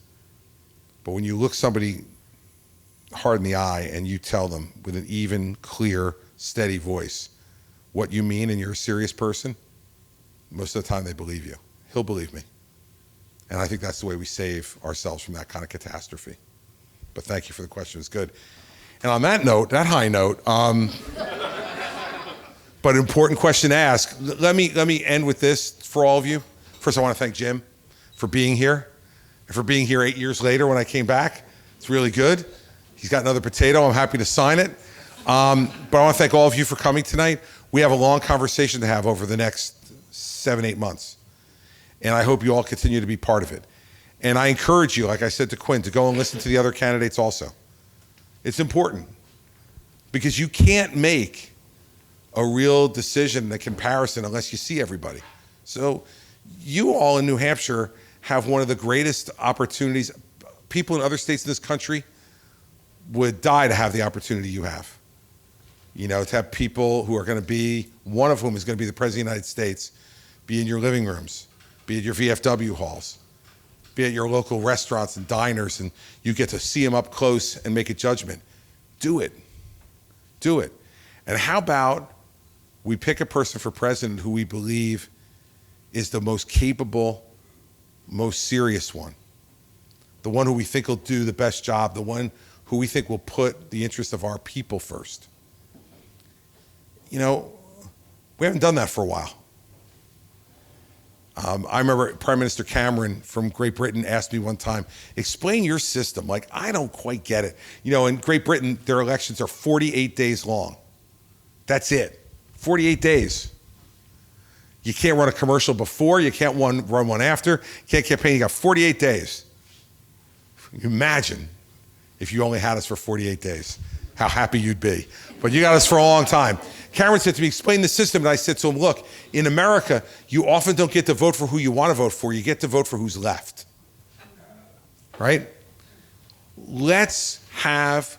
Speaker 1: But when you look somebody hard in the eye and you tell them with an even, clear, steady voice what you mean and you're a serious person, most of the time they believe you. He'll believe me. And I think that's the way we save ourselves from that kind of catastrophe. But thank you for the question. It was good. And on that note, that high note, but an important question to ask. Let me end with this for all of you. First, I want to thank Jim for being here and for being here 8 years later when I came back. It's really good. He's got another potato. I'm happy to sign it. But I want to thank all of you for coming tonight. We have a long conversation to have over the next 7-8 months. And I hope you all continue to be part of it. And I encourage you, like I said to Quinn, to go and listen to the other candidates also. It's important because you can't make a real decision, a comparison, unless you see everybody. So you all in New Hampshire have one of the greatest opportunities. People in other states in this country would die to have the opportunity you have. To have people who are going to be, one of whom is going to be the President of the United States, be in your living rooms, be at your VFW halls, be at your local restaurants and diners, and you get to see them up close and make a judgment. Do it. Do it. And how about we pick a person for president who we believe is the most capable, most serious one, the one who we think will do the best job, the one who we think will put the interest of our people first. We haven't done that for a while. I remember Prime Minister Cameron from Great Britain asked me one time, explain your system. Like, I don't quite get it. You know, in Great Britain, their elections are 48 days long. That's it. 48 days. You can't run a commercial before, you can't run one after, you can't campaign, you got 48 days. Imagine if you only had us for 48 days, how happy you'd be. But you got us for a long time. Cameron said to me, explain the system. And I said to him, look, in America, you often don't get to vote for who you want to vote for. You get to vote for who's left. Right? Let's have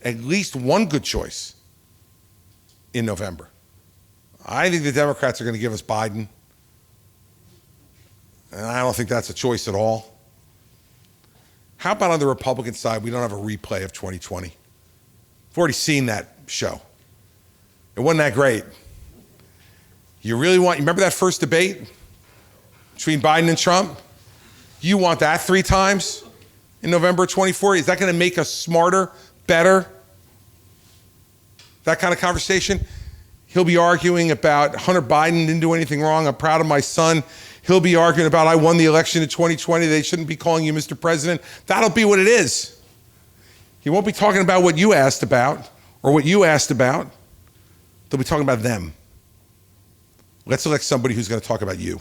Speaker 1: at least one good choice in November. I think the Democrats are going to give us Biden. And I don't think that's a choice at all. How about on the Republican side, we don't have a replay of 2020? We've already seen that show. It wasn't that great. You remember that first debate between Biden and Trump? You want that 3 times in November 24? Is that going to make us smarter, better? That kind of conversation? He'll be arguing about Hunter Biden didn't do anything wrong. I'm proud of my son. He'll be arguing about I won the election in 2020. They shouldn't be calling you Mr. President. That'll be what it is. He won't be talking about what you asked about or what you asked about. They'll be talking about them. Let's elect somebody who's going to talk about you.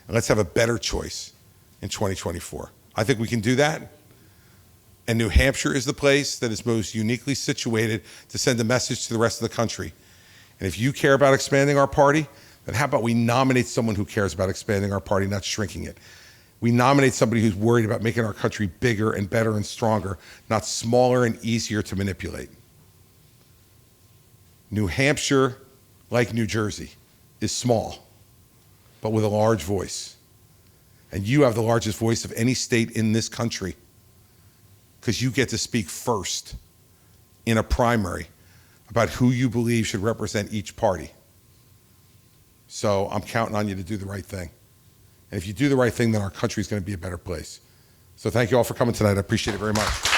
Speaker 1: And let's have a better choice in 2024. I think we can do that. And New Hampshire is the place that is most uniquely situated to send a message to the rest of the country. And if you care about expanding our party, then how about we nominate someone who cares about expanding our party, not shrinking it? We nominate somebody who's worried about making our country bigger and better and stronger, not smaller and easier to manipulate. New Hampshire, like New Jersey, is small, but with a large voice. And you have the largest voice of any state in this country because you get to speak first in a primary about who you believe should represent each party. So I'm counting on you to do the right thing. And if you do the right thing, then our country is going to be a better place. So thank you all for coming tonight. I appreciate it very much.